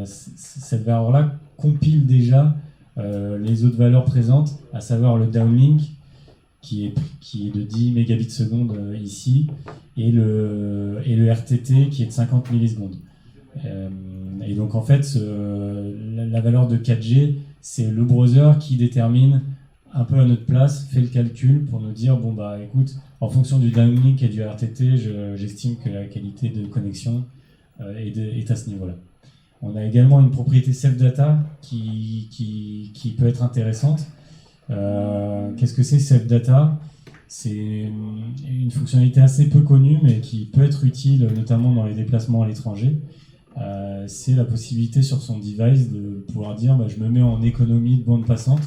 Speaker 1: cette valeur-là compile déjà les autres valeurs présentes, à savoir le downlink, qui est de 10 mégabits seconde ici, et le RTT qui est de 50 millisecondes. Et donc en fait, la valeur de 4G, c'est le browser qui détermine un peu à notre place, fait le calcul pour nous dire, bon bah écoute, en fonction du downlink et du RTT, j'estime que la qualité de connexion est à ce niveau-là. On a également une propriété self-data qui peut être intéressante. Qu'est-ce que c'est self-data? C'est une fonctionnalité assez peu connue, mais qui peut être utile notamment dans les déplacements à l'étranger. C'est la possibilité sur son device de pouvoir dire bah, je me mets en économie de bande passante,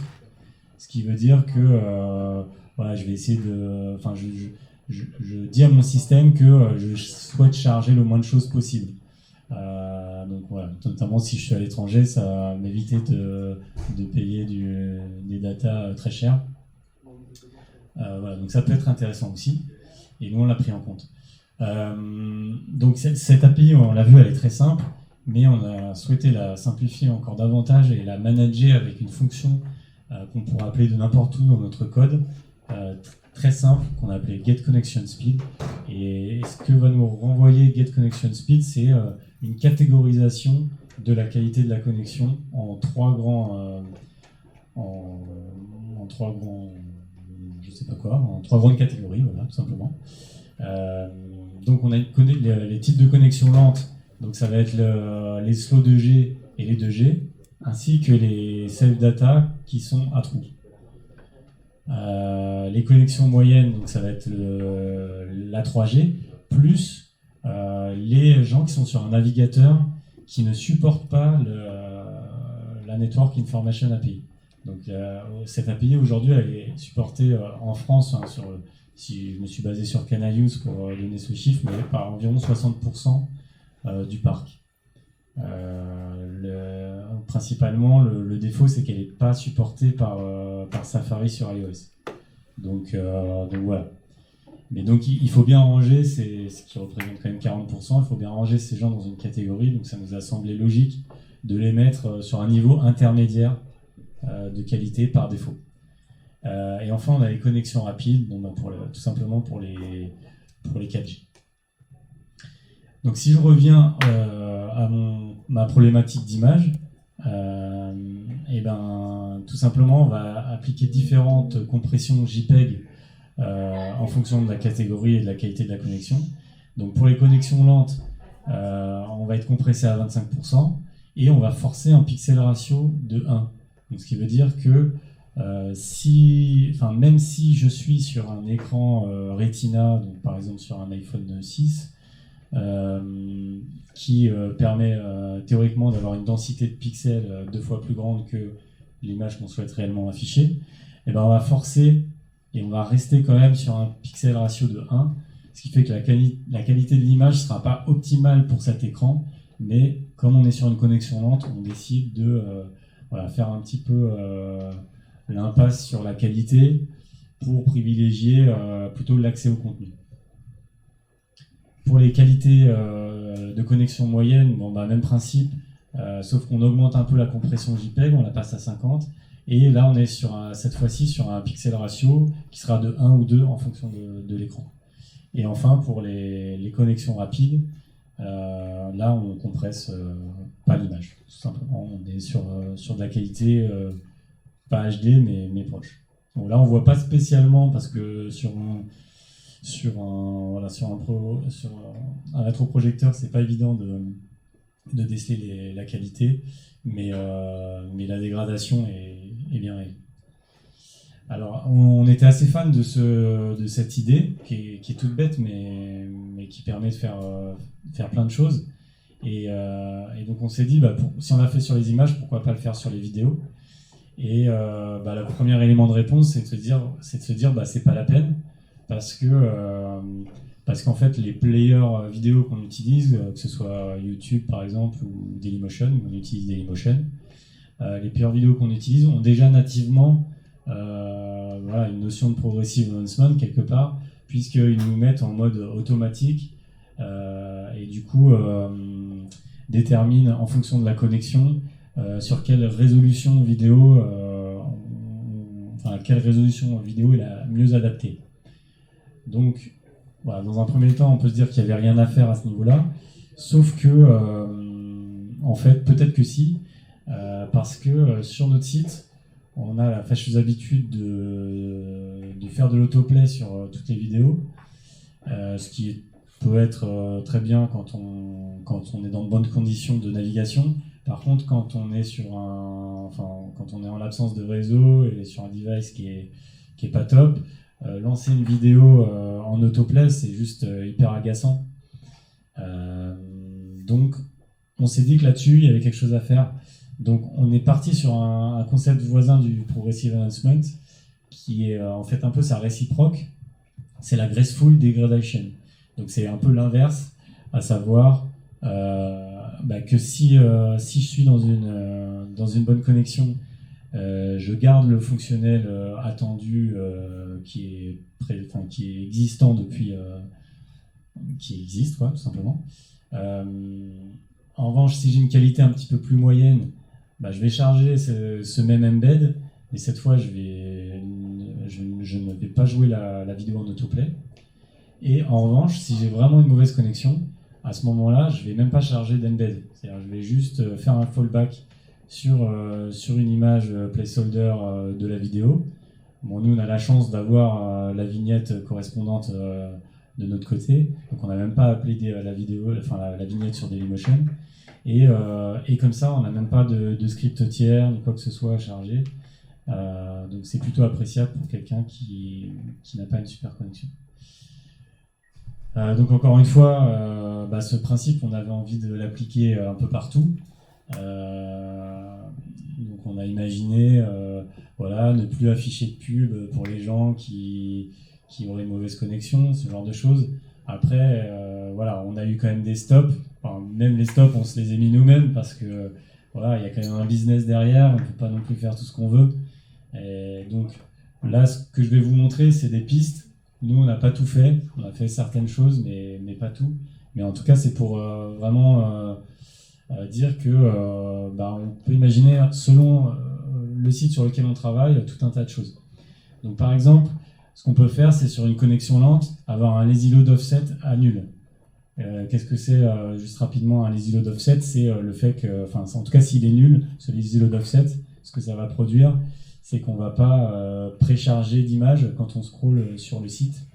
Speaker 1: ce qui veut dire que voilà, je vais essayer de, enfin, je dis à mon système que je souhaite charger le moins de choses possible. Donc voilà, notamment si je suis à l'étranger, ça va m'éviter de payer des datas très chères. Voilà, donc ça peut être intéressant aussi, et nous on l'a pris en compte. Donc cette API, on l'a vu, elle est très simple, mais on a souhaité la simplifier encore davantage et la manager avec une fonction qu'on pourra appeler de n'importe où dans notre code, très simple, qu'on a appelé getConnectionSpeed. Et ce que va nous renvoyer getConnectionSpeed, c'est une catégorisation de la qualité de la connexion en trois grandes catégories, voilà, tout simplement. Donc on a les types de connexions lentes, donc ça va être les slow 2G et les 2G, ainsi que les self-data qui sont à trous. Les connexions moyennes, donc ça va être la 3G, plus les gens qui sont sur un navigateur qui ne supporte pas la Network Information API. Donc cette API aujourd'hui elle est supportée en France, hein, si je me suis basé sur Canal+ pour donner ce chiffre, mais par environ 60% du parc. Principalement, le défaut, c'est qu'elle n'est pas supportée par Safari sur iOS. Donc voilà. Mais donc il faut bien ranger, c'est ce qui représente quand même 40%, il faut bien ranger ces gens dans une catégorie, donc ça nous a semblé logique de les mettre sur un niveau intermédiaire de qualité par défaut. Et enfin, on a les connexions rapides, donc tout simplement pour les 4G. Donc si je reviens à ma problématique d'image, et ben, tout simplement, on va appliquer différentes compressions JPEG en fonction de la catégorie et de la qualité de la connexion. Donc pour les connexions lentes, on va être compressé à 25% et on va forcer un pixel ratio de 1. Donc, ce qui veut dire que même si je suis sur un écran Retina, donc par exemple sur un iPhone 6, qui permet théoriquement d'avoir une densité de pixels 2 fois plus grande que l'image qu'on souhaite réellement afficher, et ben on va forcer et on va rester quand même sur un pixel ratio de 1, ce qui fait que la qualité de l'image ne sera pas optimale pour cet écran, mais comme on est sur une connexion lente, on décide de faire un petit peu l'impasse sur la qualité pour privilégier plutôt l'accès au contenu. Pour les qualités de connexion moyenne, bon, bah, même principe, sauf qu'on augmente un peu la compression JPEG, on la passe à 50, et là on est cette fois-ci sur un pixel ratio qui sera de 1 ou 2 en fonction de l'écran. Et enfin, pour les connexions rapides, là on compresse pas l'image, tout simplement. On est sur de la qualité pas HD mais proche. Bon, là on voit pas spécialement parce que sur un rétroprojecteur c'est pas évident de déceler la qualité, mais la dégradation est bien réelle. Alors, on était assez fan de cette idée, qui est toute bête, mais qui permet de faire plein de choses. Et donc, on s'est dit, si on l'a fait sur les images, pourquoi pas le faire sur les vidéos? Et le premier élément de réponse, c'est de se dire, c'est pas la peine, parce qu'en fait, les players vidéo qu'on utilise, que ce soit YouTube par exemple ou Dailymotion, on utilise Dailymotion, les players vidéo qu'on utilise ont déjà nativement une notion de progressive enhancement quelque part, puisqu'ils nous mettent en mode automatique et du coup déterminent en fonction de la connexion sur quelle résolution vidéo quelle résolution vidéo est la mieux adaptée. Donc voilà, dans un premier temps on peut se dire qu'il n'y avait rien à faire à ce niveau-là, sauf que en fait peut-être que si, parce que sur notre site on a la fâcheuse habitude de faire de l'autoplay sur toutes les vidéos, ce qui peut être très bien quand on est dans de bonnes conditions de navigation. Par contre, quand on est quand on est en l'absence de réseau et sur un device qui est pas top, lancer une vidéo en autoplay, c'est juste hyper agaçant. Donc, on s'est dit que là-dessus, il y avait quelque chose à faire. Donc on est parti sur un concept voisin du Progressive Enhancement qui est en fait un peu sa réciproque, c'est la Graceful Degradation. Donc c'est un peu l'inverse, à savoir que si je suis dans une bonne connexion, je garde le fonctionnel attendu qui est existant depuis, qui existe tout simplement. En revanche, si j'ai une qualité un petit peu plus moyenne, je vais charger ce même embed, et cette fois je ne vais pas jouer la vidéo en autoplay. Et en revanche, si j'ai vraiment une mauvaise connexion, à ce moment-là, je ne vais même pas charger d'embed. C'est-à-dire je vais juste faire un fallback sur une image placeholder de la vidéo. Bon, nous on a la chance d'avoir la vignette correspondante de notre côté, donc on n'a même pas appelé la vignette sur Dailymotion. Et comme ça, on n'a même pas de script tiers ni quoi que ce soit à charger. Donc c'est plutôt appréciable pour quelqu'un qui n'a pas une super connexion. Donc encore une fois, ce principe, on avait envie de l'appliquer un peu partout. Donc on a imaginé ne plus afficher de pub pour les gens qui auraient une mauvaise connexion, ce genre de choses. Après, on a eu quand même des stops. Enfin, même les stops, on se les a mis nous-mêmes parce que il y a quand même un business derrière, on ne peut pas non plus faire tout ce qu'on veut. Et donc là, ce que je vais vous montrer, c'est des pistes. Nous, on n'a pas tout fait. On a fait certaines choses, mais pas tout. Mais en tout cas, c'est pour vraiment dire que on peut imaginer, selon le site sur lequel on travaille, tout un tas de choses. Donc par exemple, ce qu'on peut faire, c'est sur une connexion lente, avoir un lazy load offset à nul. Qu'est-ce que c'est, juste rapidement, un lazy load offset? C'est le fait que, en tout cas s'il est nul, ce lazy load offset, ce que ça va produire, c'est qu'on ne va pas précharger d'images quand on scrolle sur le site,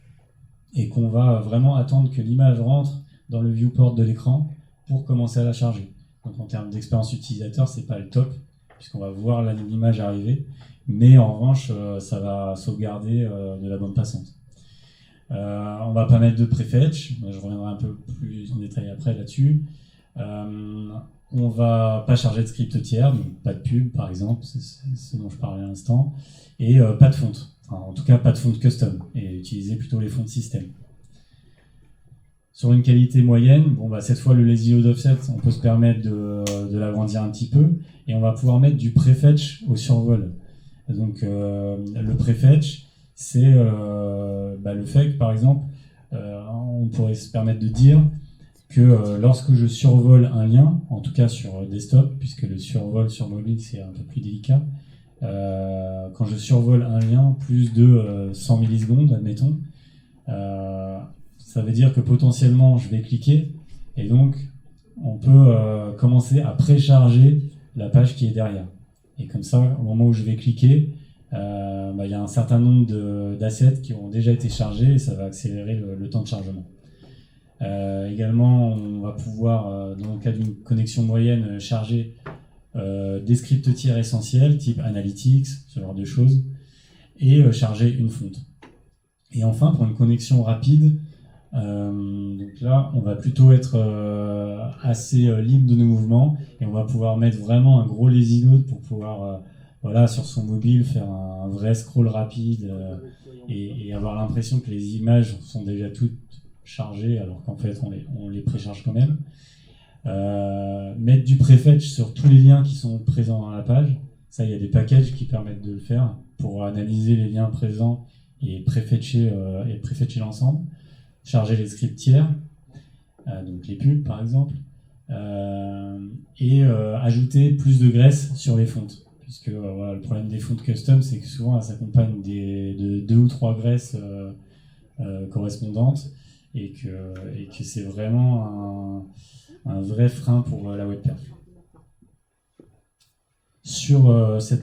Speaker 1: et qu'on va vraiment attendre que l'image rentre dans le viewport de l'écran pour commencer à la charger. Donc en termes d'expérience utilisateur, c'est pas le top, puisqu'on va voir l'image arriver, mais en revanche, ça va sauvegarder de la bande passante. On va pas mettre de prefetch, je reviendrai un peu plus en détail après là-dessus. On va pas charger de script tiers, donc pas de pub par exemple, c'est ce dont je parlais à l'instant, et pas de fonte, en tout cas pas de fonte custom, et utiliser plutôt les fontes système. Sur une qualité moyenne, cette fois le lazy load offset, on peut se permettre de l'agrandir un petit peu, et on va pouvoir mettre du prefetch au survol. Donc le prefetch, c'est le fait que, par exemple, on pourrait se permettre de dire que lorsque je survole un lien, en tout cas sur desktop, puisque le survol sur mobile c'est un peu plus délicat, quand je survole un lien plus de 100 millisecondes, admettons, ça veut dire que potentiellement je vais cliquer, et donc on peut commencer à précharger la page qui est derrière. Et comme ça, au moment où je vais cliquer, y a un certain nombre d'assets qui ont déjà été chargés et ça va accélérer le temps de chargement. Également, on va pouvoir, dans le cas d'une connexion moyenne, charger des scripts tiers essentiels, type Analytics, ce genre de choses, et charger une fonte. Et enfin, pour une connexion rapide, donc là, on va plutôt être assez libre de nos mouvements et on va pouvoir mettre vraiment un gros lazy load pour pouvoir, sur son mobile, faire un vrai scroll rapide et avoir l'impression que les images sont déjà toutes chargées alors qu'en fait on les précharge quand même. Mettre du prefetch sur tous les liens qui sont présents dans la page, ça il y a des packages qui permettent de le faire pour analyser les liens présents et prefetcher l'ensemble. Charger les scripts tiers, donc les pubs par exemple, et ajouter plus de graisse sur les fontes. Puisque le problème des fontes custom, c'est que souvent elles s'accompagnent de 2 ou 3 graisses correspondantes et que c'est vraiment un vrai frein pour la web perf. Sur ce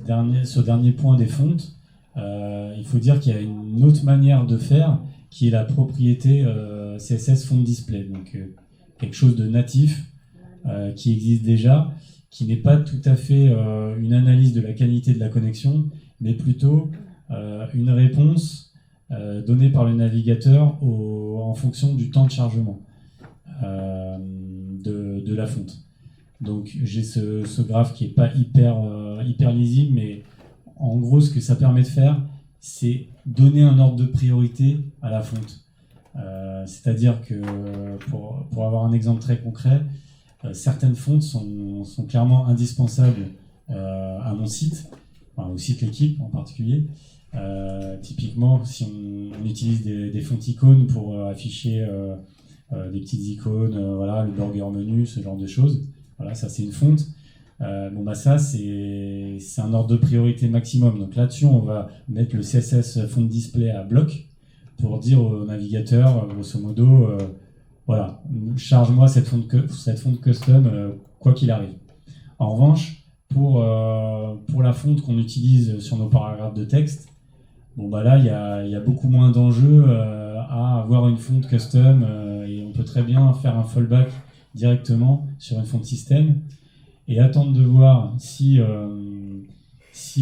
Speaker 1: dernier point des fontes, il faut dire qu'il y a une autre manière de faire qui est la propriété CSS Font Display, donc quelque chose de natif qui existe déjà, qui n'est pas tout à fait une analyse de la qualité de la connexion, mais plutôt une réponse donnée par le navigateur en fonction du temps de chargement de la fonte. Donc j'ai ce graphe qui n'est pas hyper lisible, mais en gros ce que ça permet de faire, c'est donner un ordre de priorité à la fonte. C'est-à-dire que, pour avoir un exemple très concret, certaines fontes sont clairement indispensables à mon site, au site L'équipe en particulier. Typiquement, si on utilise des fontes icônes pour afficher des petites icônes, le burger menu, ce genre de choses, ça c'est une fonte. Ça c'est un ordre de priorité maximum. Donc là-dessus, on va mettre le CSS Font Display à bloc pour dire au navigateur, grosso modo, charge-moi cette fonte custom, quoi qu'il arrive. En revanche, pour la fonte qu'on utilise sur nos paragraphes de texte, là, il y a beaucoup moins d'enjeux à avoir une fonte custom et on peut très bien faire un fallback directement sur une fonte système et attendre de voir si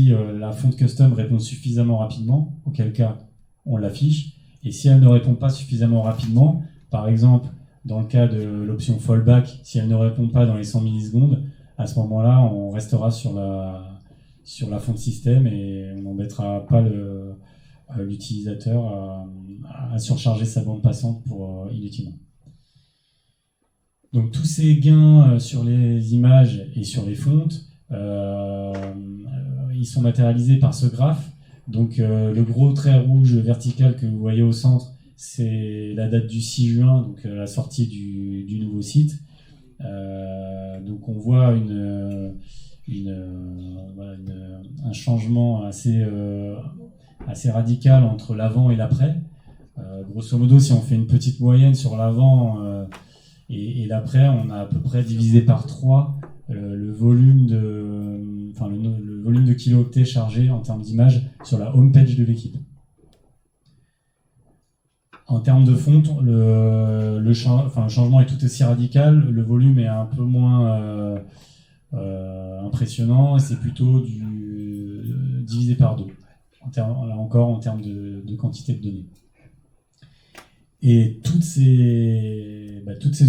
Speaker 1: la fonte custom répond suffisamment rapidement, auquel cas on l'affiche, et si elle ne répond pas suffisamment rapidement, par exemple dans le cas de l'option fallback, si elle ne répond pas dans les 100 millisecondes, à ce moment-là on restera sur la fonte système et on n'embêtera pas l'utilisateur à surcharger sa bande passante inutilement. Donc tous ces gains sur les images et sur les fontes, ils sont matérialisés par ce graphe. Donc le gros trait rouge vertical que vous voyez au centre, c'est la date du 6 juin, donc la sortie du nouveau site. Donc on voit un changement assez radical entre l'avant et l'après. Grosso modo, si on fait une petite moyenne sur l'avant et l'après, on a à peu près divisé par 3 le volume de kilooctets chargés en termes d'images sur la homepage de l'équipe. En termes de fonte, le changement est tout aussi radical, le volume est un peu moins impressionnant et c'est plutôt divisé par 2, là encore en termes de quantité de données. Et toutes ces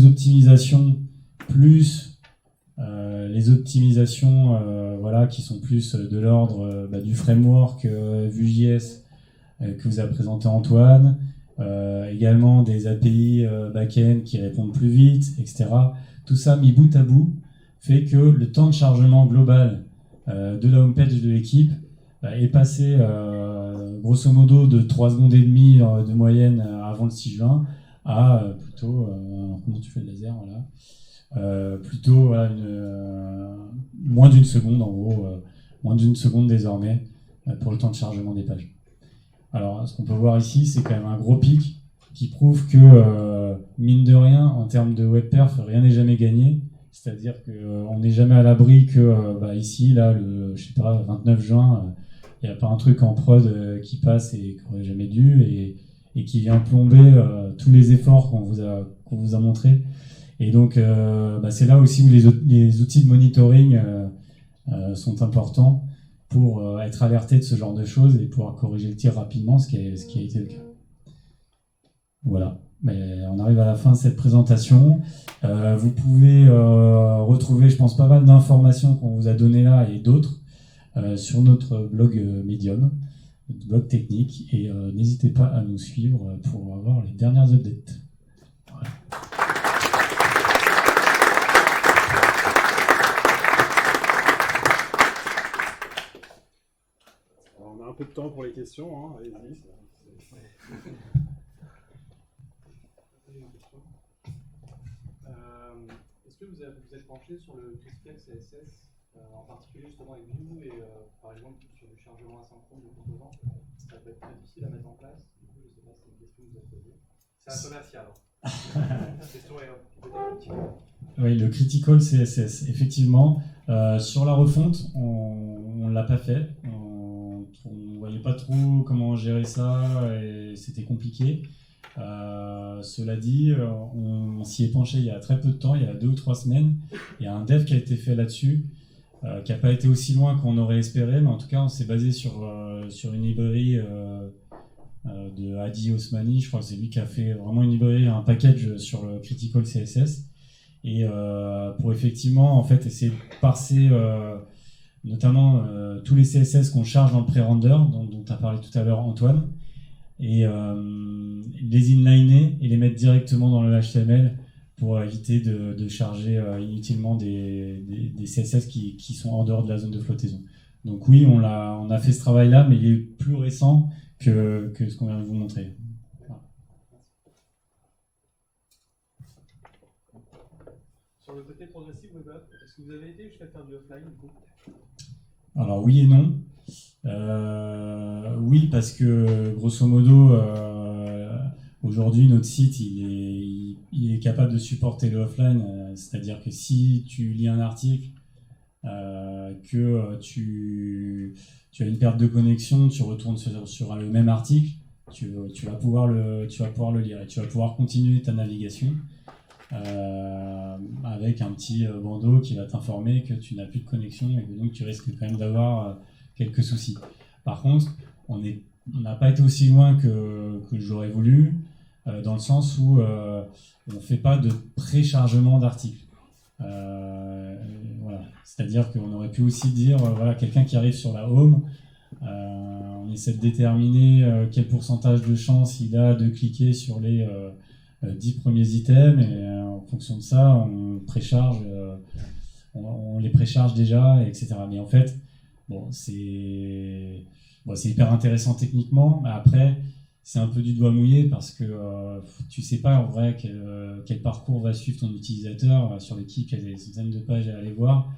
Speaker 1: optimisations, plus les optimisations qui sont plus de l'ordre du framework Vue.js que vous a présenté Antoine, également des API back-end qui répondent plus vite, etc. Tout ça mis bout à bout fait que le temps de chargement global de la homepage de l'équipe est passé grosso modo de 3 secondes et demie de moyenne avant le 6 juin à plutôt, comment tu fais le laser, voilà, plutôt voilà, moins d'une seconde en gros, moins d'une seconde désormais pour le temps de chargement des pages. Alors ce qu'on peut voir ici, c'est quand même un gros pic qui prouve que mine de rien, en termes de web perf, rien n'est jamais gagné. C'est-à-dire qu'on n'est jamais à l'abri que ici, là, le je sais pas, 29 juin, il n'y a pas un truc en prod qui passe et qu'on n'aurait jamais dû et qui vient plomber tous les efforts qu'on vous a montrés. Et donc, c'est là aussi où les outils de monitoring sont importants pour être alerté de ce genre de choses et pouvoir corriger le tir rapidement, ce qui a été le cas. Voilà. Mais on arrive à la fin de cette présentation. Vous pouvez retrouver, je pense, pas mal d'informations qu'on vous a données là et d'autres sur notre blog Medium, notre blog technique. Et n'hésitez pas à nous suivre pour avoir les dernières updates. Voilà.
Speaker 4: Alors, on a un peu de temps pour les questions. Hein. Allez-y.
Speaker 5: Est-ce que vous êtes penché sur le critical CSS, en particulier justement avec Vue et par exemple sur du chargement asynchrone de composants? Ça peut être très difficile à mettre en place. Du coup, je ne sais pas si c'est une question que vous avez posée. C'est un commercial. La question est peut-être.
Speaker 1: Oui, le critical CSS, effectivement. Sur la refonte, on ne l'a pas fait. On ne voyait pas trop comment gérer ça et c'était compliqué. Cela dit, on s'y est penché il y a très peu de temps, il y a 2 ou 3 semaines. Il y a un dev qui a été fait là-dessus, qui n'a pas été aussi loin qu'on aurait espéré, mais en tout cas, on s'est basé sur une librairie de Hadi Osmani. Je crois que c'est lui qui a fait vraiment une librairie, un package sur le Critical CSS. Et pour effectivement, en fait, essayer de parser notamment tous les CSS qu'on charge dans le pré-render, dont tu as parlé tout à l'heure, Antoine, et les inliner et les mettre directement dans le HTML pour éviter de charger inutilement des CSS qui sont hors dehors de la zone de flottaison. Donc oui, on a fait ce travail-là, mais il est plus récent que ce qu'on vient de vous montrer. Voilà.
Speaker 5: Sur le côté progressif web app, est-ce que vous avez été jusqu'à faire du offline du coup?
Speaker 1: Alors oui et non. Oui, parce que grosso modo, aujourd'hui, notre site, il est capable de supporter le offline. C'est-à-dire que si tu lis un article, que tu as une perte de connexion, tu retournes sur le même article, tu vas pouvoir le lire et tu vas pouvoir continuer ta navigation avec un petit bandeau qui va t'informer que tu n'as plus de connexion et que donc tu risques quand même d'avoir quelques soucis. Par contre, on n'a pas été aussi loin que j'aurais voulu, dans le sens où on ne fait pas de préchargement d'articles. Voilà. C'est-à-dire qu'on aurait pu aussi dire, voilà, quelqu'un qui arrive sur la home, on essaie de déterminer quel pourcentage de chance il a de cliquer sur les 10 premiers items, et en fonction de ça, on précharge, on les précharge déjà, etc. Mais en fait, c'est hyper intéressant techniquement, mais après, c'est un peu du doigt mouillé parce que tu sais pas en vrai quel parcours va suivre ton utilisateur. Sur l'équipe, il y a des centaines de pages à aller voir.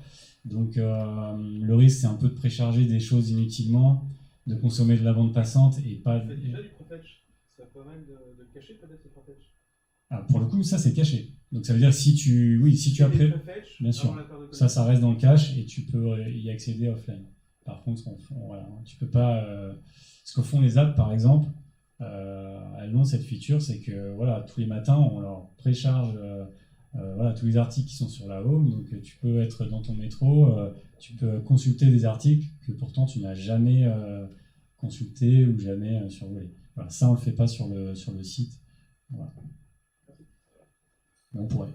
Speaker 1: Donc le risque, c'est un peu de précharger des choses inutilement, de consommer de la bande passante et pas...
Speaker 5: Vous faites déjà du prefetch. Ça permet de cacher peut-être le prefetch.
Speaker 1: Alors, pour le coup, ça c'est caché. Donc ça veut dire que si tu as pris... Bien sûr, ça reste dans le cache et tu peux y accéder offline. Par contre, voilà, tu peux pas... Ce que font les apps, par exemple, elles ont cette feature, c'est que voilà, tous les matins, on leur précharge voilà, tous les articles qui sont sur la home. Donc tu peux être dans ton métro, tu peux consulter des articles que pourtant tu n'as jamais consultés ou jamais survolés. Voilà, ça, on le fait pas sur le site. Voilà. Mais on pourrait.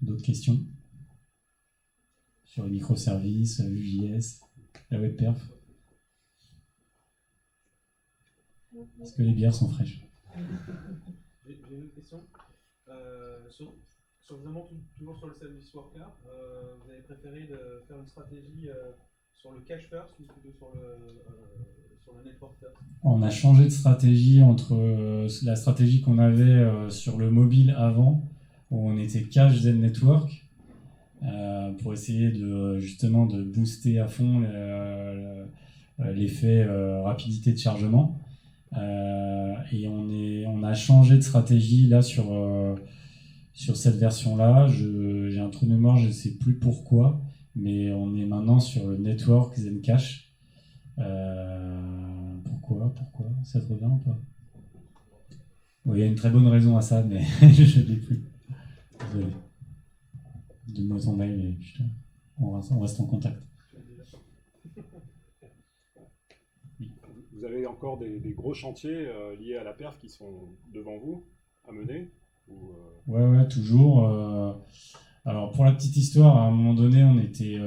Speaker 1: D'autres questions sur les microservices, Vue.js, la web perf? Est-ce que les bières sont fraîches?
Speaker 5: J'ai une autre question. Toujours sur le service worker, vous avez préféré de faire une stratégie sur le cache first ou plutôt sur le network first?
Speaker 1: On a changé de stratégie entre la stratégie qu'on avait sur le mobile avant, où on était cache then network, pour essayer justement de booster à fond l'effet rapidité de chargement. Et on a changé de stratégie là sur cette version-là. J'ai un trou de mémoire, je ne sais plus pourquoi, mais on est maintenant sur le network then cache. Pourquoi ça te revient ou pas? Oui, il y a une très bonne raison à ça, mais je ne l'ai plus. Désolé. Donne-moi ton mail et putain, on reste en contact.
Speaker 4: Vous avez encore des gros chantiers liés à la perf qui sont devant vous à mener
Speaker 1: Ouais, toujours. Alors pour la petite histoire, à un moment donné, on était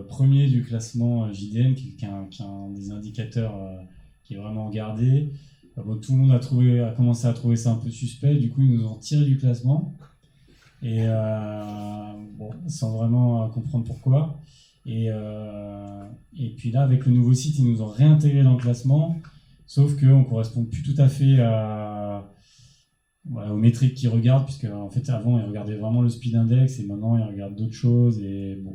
Speaker 1: premier du classement JDN, qui est un des indicateurs qui est vraiment regardé. Bon, tout le monde a commencé à trouver ça un peu suspect, du coup ils nous ont tiré du classement, et sans vraiment comprendre pourquoi. Et puis là, avec le nouveau site, ils nous ont réintégré dans le classement, sauf qu'on ne correspond plus tout à fait aux métriques qu'ils regardent, puisque en fait avant ils regardaient vraiment le speed index et maintenant ils regardent d'autres choses. Et bon,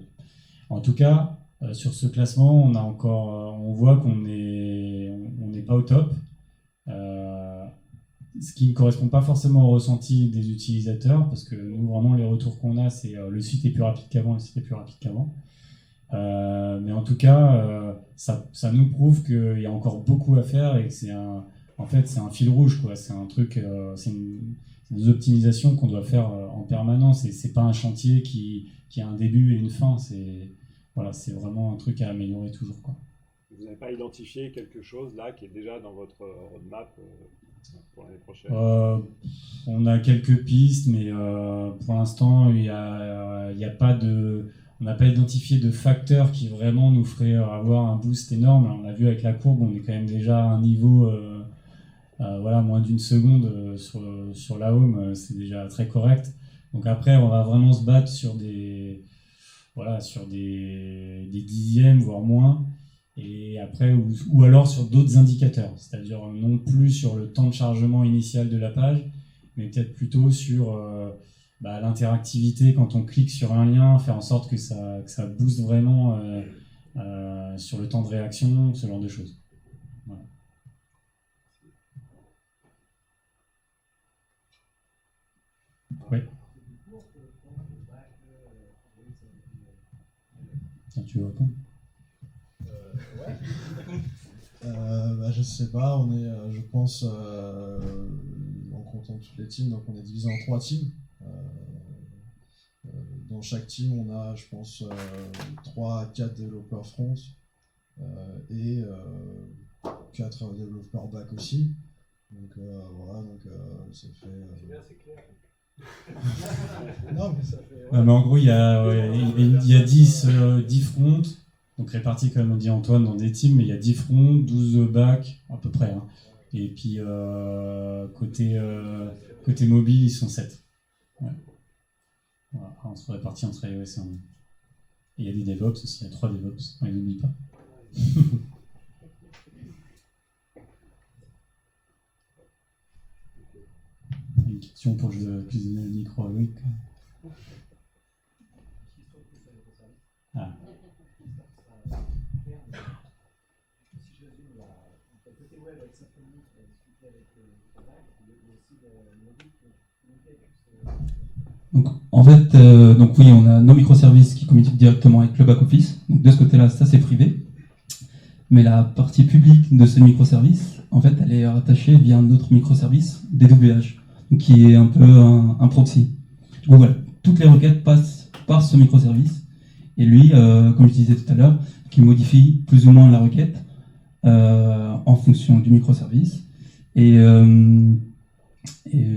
Speaker 1: en tout cas sur ce classement, on voit qu'on n'est pas au top, ce qui ne correspond pas forcément au ressenti des utilisateurs, parce que nous vraiment les retours qu'on a, c'est le site est plus rapide qu'avant, mais en tout cas ça nous prouve qu'il y a encore beaucoup à faire et que c'est un fil rouge, quoi. C'est un truc, c'est des optimisations qu'on doit faire en permanence, et c'est pas un chantier qui a un début et une fin. C'est vraiment un truc à améliorer toujours, quoi.
Speaker 4: Vous n'avez pas identifié quelque chose là qui est déjà dans votre roadmap pour l'année prochaine?
Speaker 1: On a quelques pistes, mais pour l'instant on n'a pas identifié de facteurs qui vraiment nous ferait avoir un boost énorme. On l'a vu avec la courbe, on est quand même déjà à un niveau moins d'une seconde sur la home, c'est déjà très correct. Donc après, on va vraiment se battre sur des dixièmes, voire moins, et après, ou alors sur d'autres indicateurs, c'est-à-dire non plus sur le temps de chargement initial de la page, mais peut-être plutôt sur l'interactivité quand on clique sur un lien, faire en sorte que ça booste vraiment sur le temps de réaction, ce genre de choses. Voilà. Oui. Tiens, tu veux répondre?
Speaker 3: Je sais pas, on est, je pense, en comptant toutes les teams, donc on est divisé en 3 teams. Dans chaque team, on a, je pense, 3 à 4 développeurs front et 4 développeurs back aussi. Donc ça fait.
Speaker 5: C'est bien, c'est clair.
Speaker 3: Non, mais ça fait.
Speaker 1: Mais en gros, il y a 10 fronts, donc répartis, comme dit Antoine, dans des teams, mais il y a 10 fronts, 12 back, à peu près. Hein. Et puis, côté mobile, ils sont 7. Ouais. Voilà, on se répartit entre iOS et Android. Et il y a des DevOps aussi, il y a 3 DevOps, on les oublie pas. Une question pour que je puisse donner le micro à Loïc. Ah.
Speaker 2: Donc, en fait, oui, on a nos microservices qui communiquent directement avec le back-office. Donc, de ce côté-là, ça, c'est privé. Mais la partie publique de ce microservice, en fait, elle est rattachée via un autre microservice, DWH, qui est un peu un proxy. Du coup, voilà, toutes les requêtes passent par ce microservice. Et lui, comme je disais tout à l'heure, qui modifie plus ou moins la requête en fonction du microservice. Et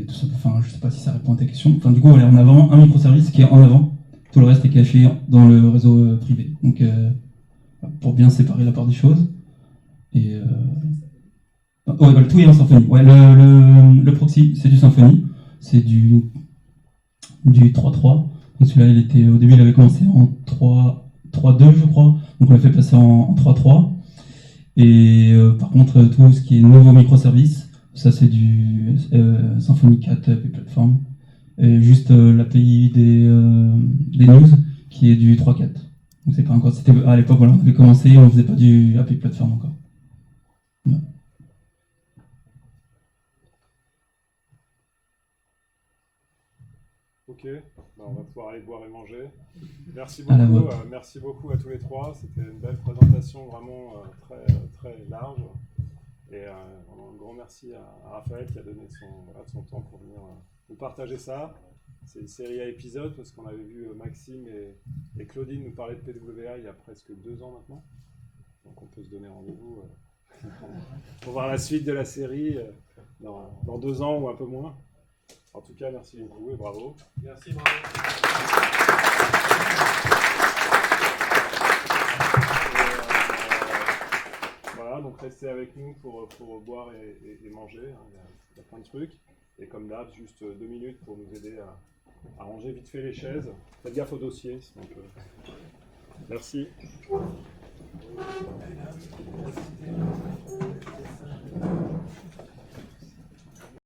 Speaker 2: tout ça, je sais pas si ça répond à ta question. Du coup, voilà, on a vraiment un microservice qui est en avant, tout le reste est caché dans le réseau privé. Donc, pour bien séparer la part des choses. Et tout est en Symfony. Ouais, le proxy, c'est du Symfony. C'est du du 3.3. Donc celui-là, au début, il avait commencé en 3.2, je crois. Donc on l'a fait passer en 3.3. Et par contre, tout ce qui est nouveau microservice, ça c'est du Symfony 4 API Platform. Et juste l'API des news qui est du 3.4. Donc c'est pas encore. C'était à l'époque, voilà, on avait commencé, on faisait pas du API Platform encore. Ouais.
Speaker 4: Ok, ben, on va pouvoir aller boire et manger. Merci
Speaker 2: À la
Speaker 4: beaucoup,
Speaker 2: vôtre.
Speaker 4: merci beaucoup à tous les trois. C'était une belle présentation, vraiment très large. Et vraiment un grand merci à Raphaël qui a donné son temps pour venir nous partager ça. C'est une série à épisodes parce qu'on avait vu Maxime et Claudine nous parler de PWA il y a presque 2 ans maintenant. Donc on peut se donner rendez-vous pour voir la suite de la série dans 2 ans ou un peu moins. En tout cas, merci beaucoup et bravo.
Speaker 5: Merci, bravo.
Speaker 4: Voilà, donc restez avec nous pour boire et manger. Hein. Il y a plein de trucs. Et comme d'hab, juste 2 minutes pour nous aider à ranger vite fait les chaises. Faites gaffe au dossier. Sinon Merci.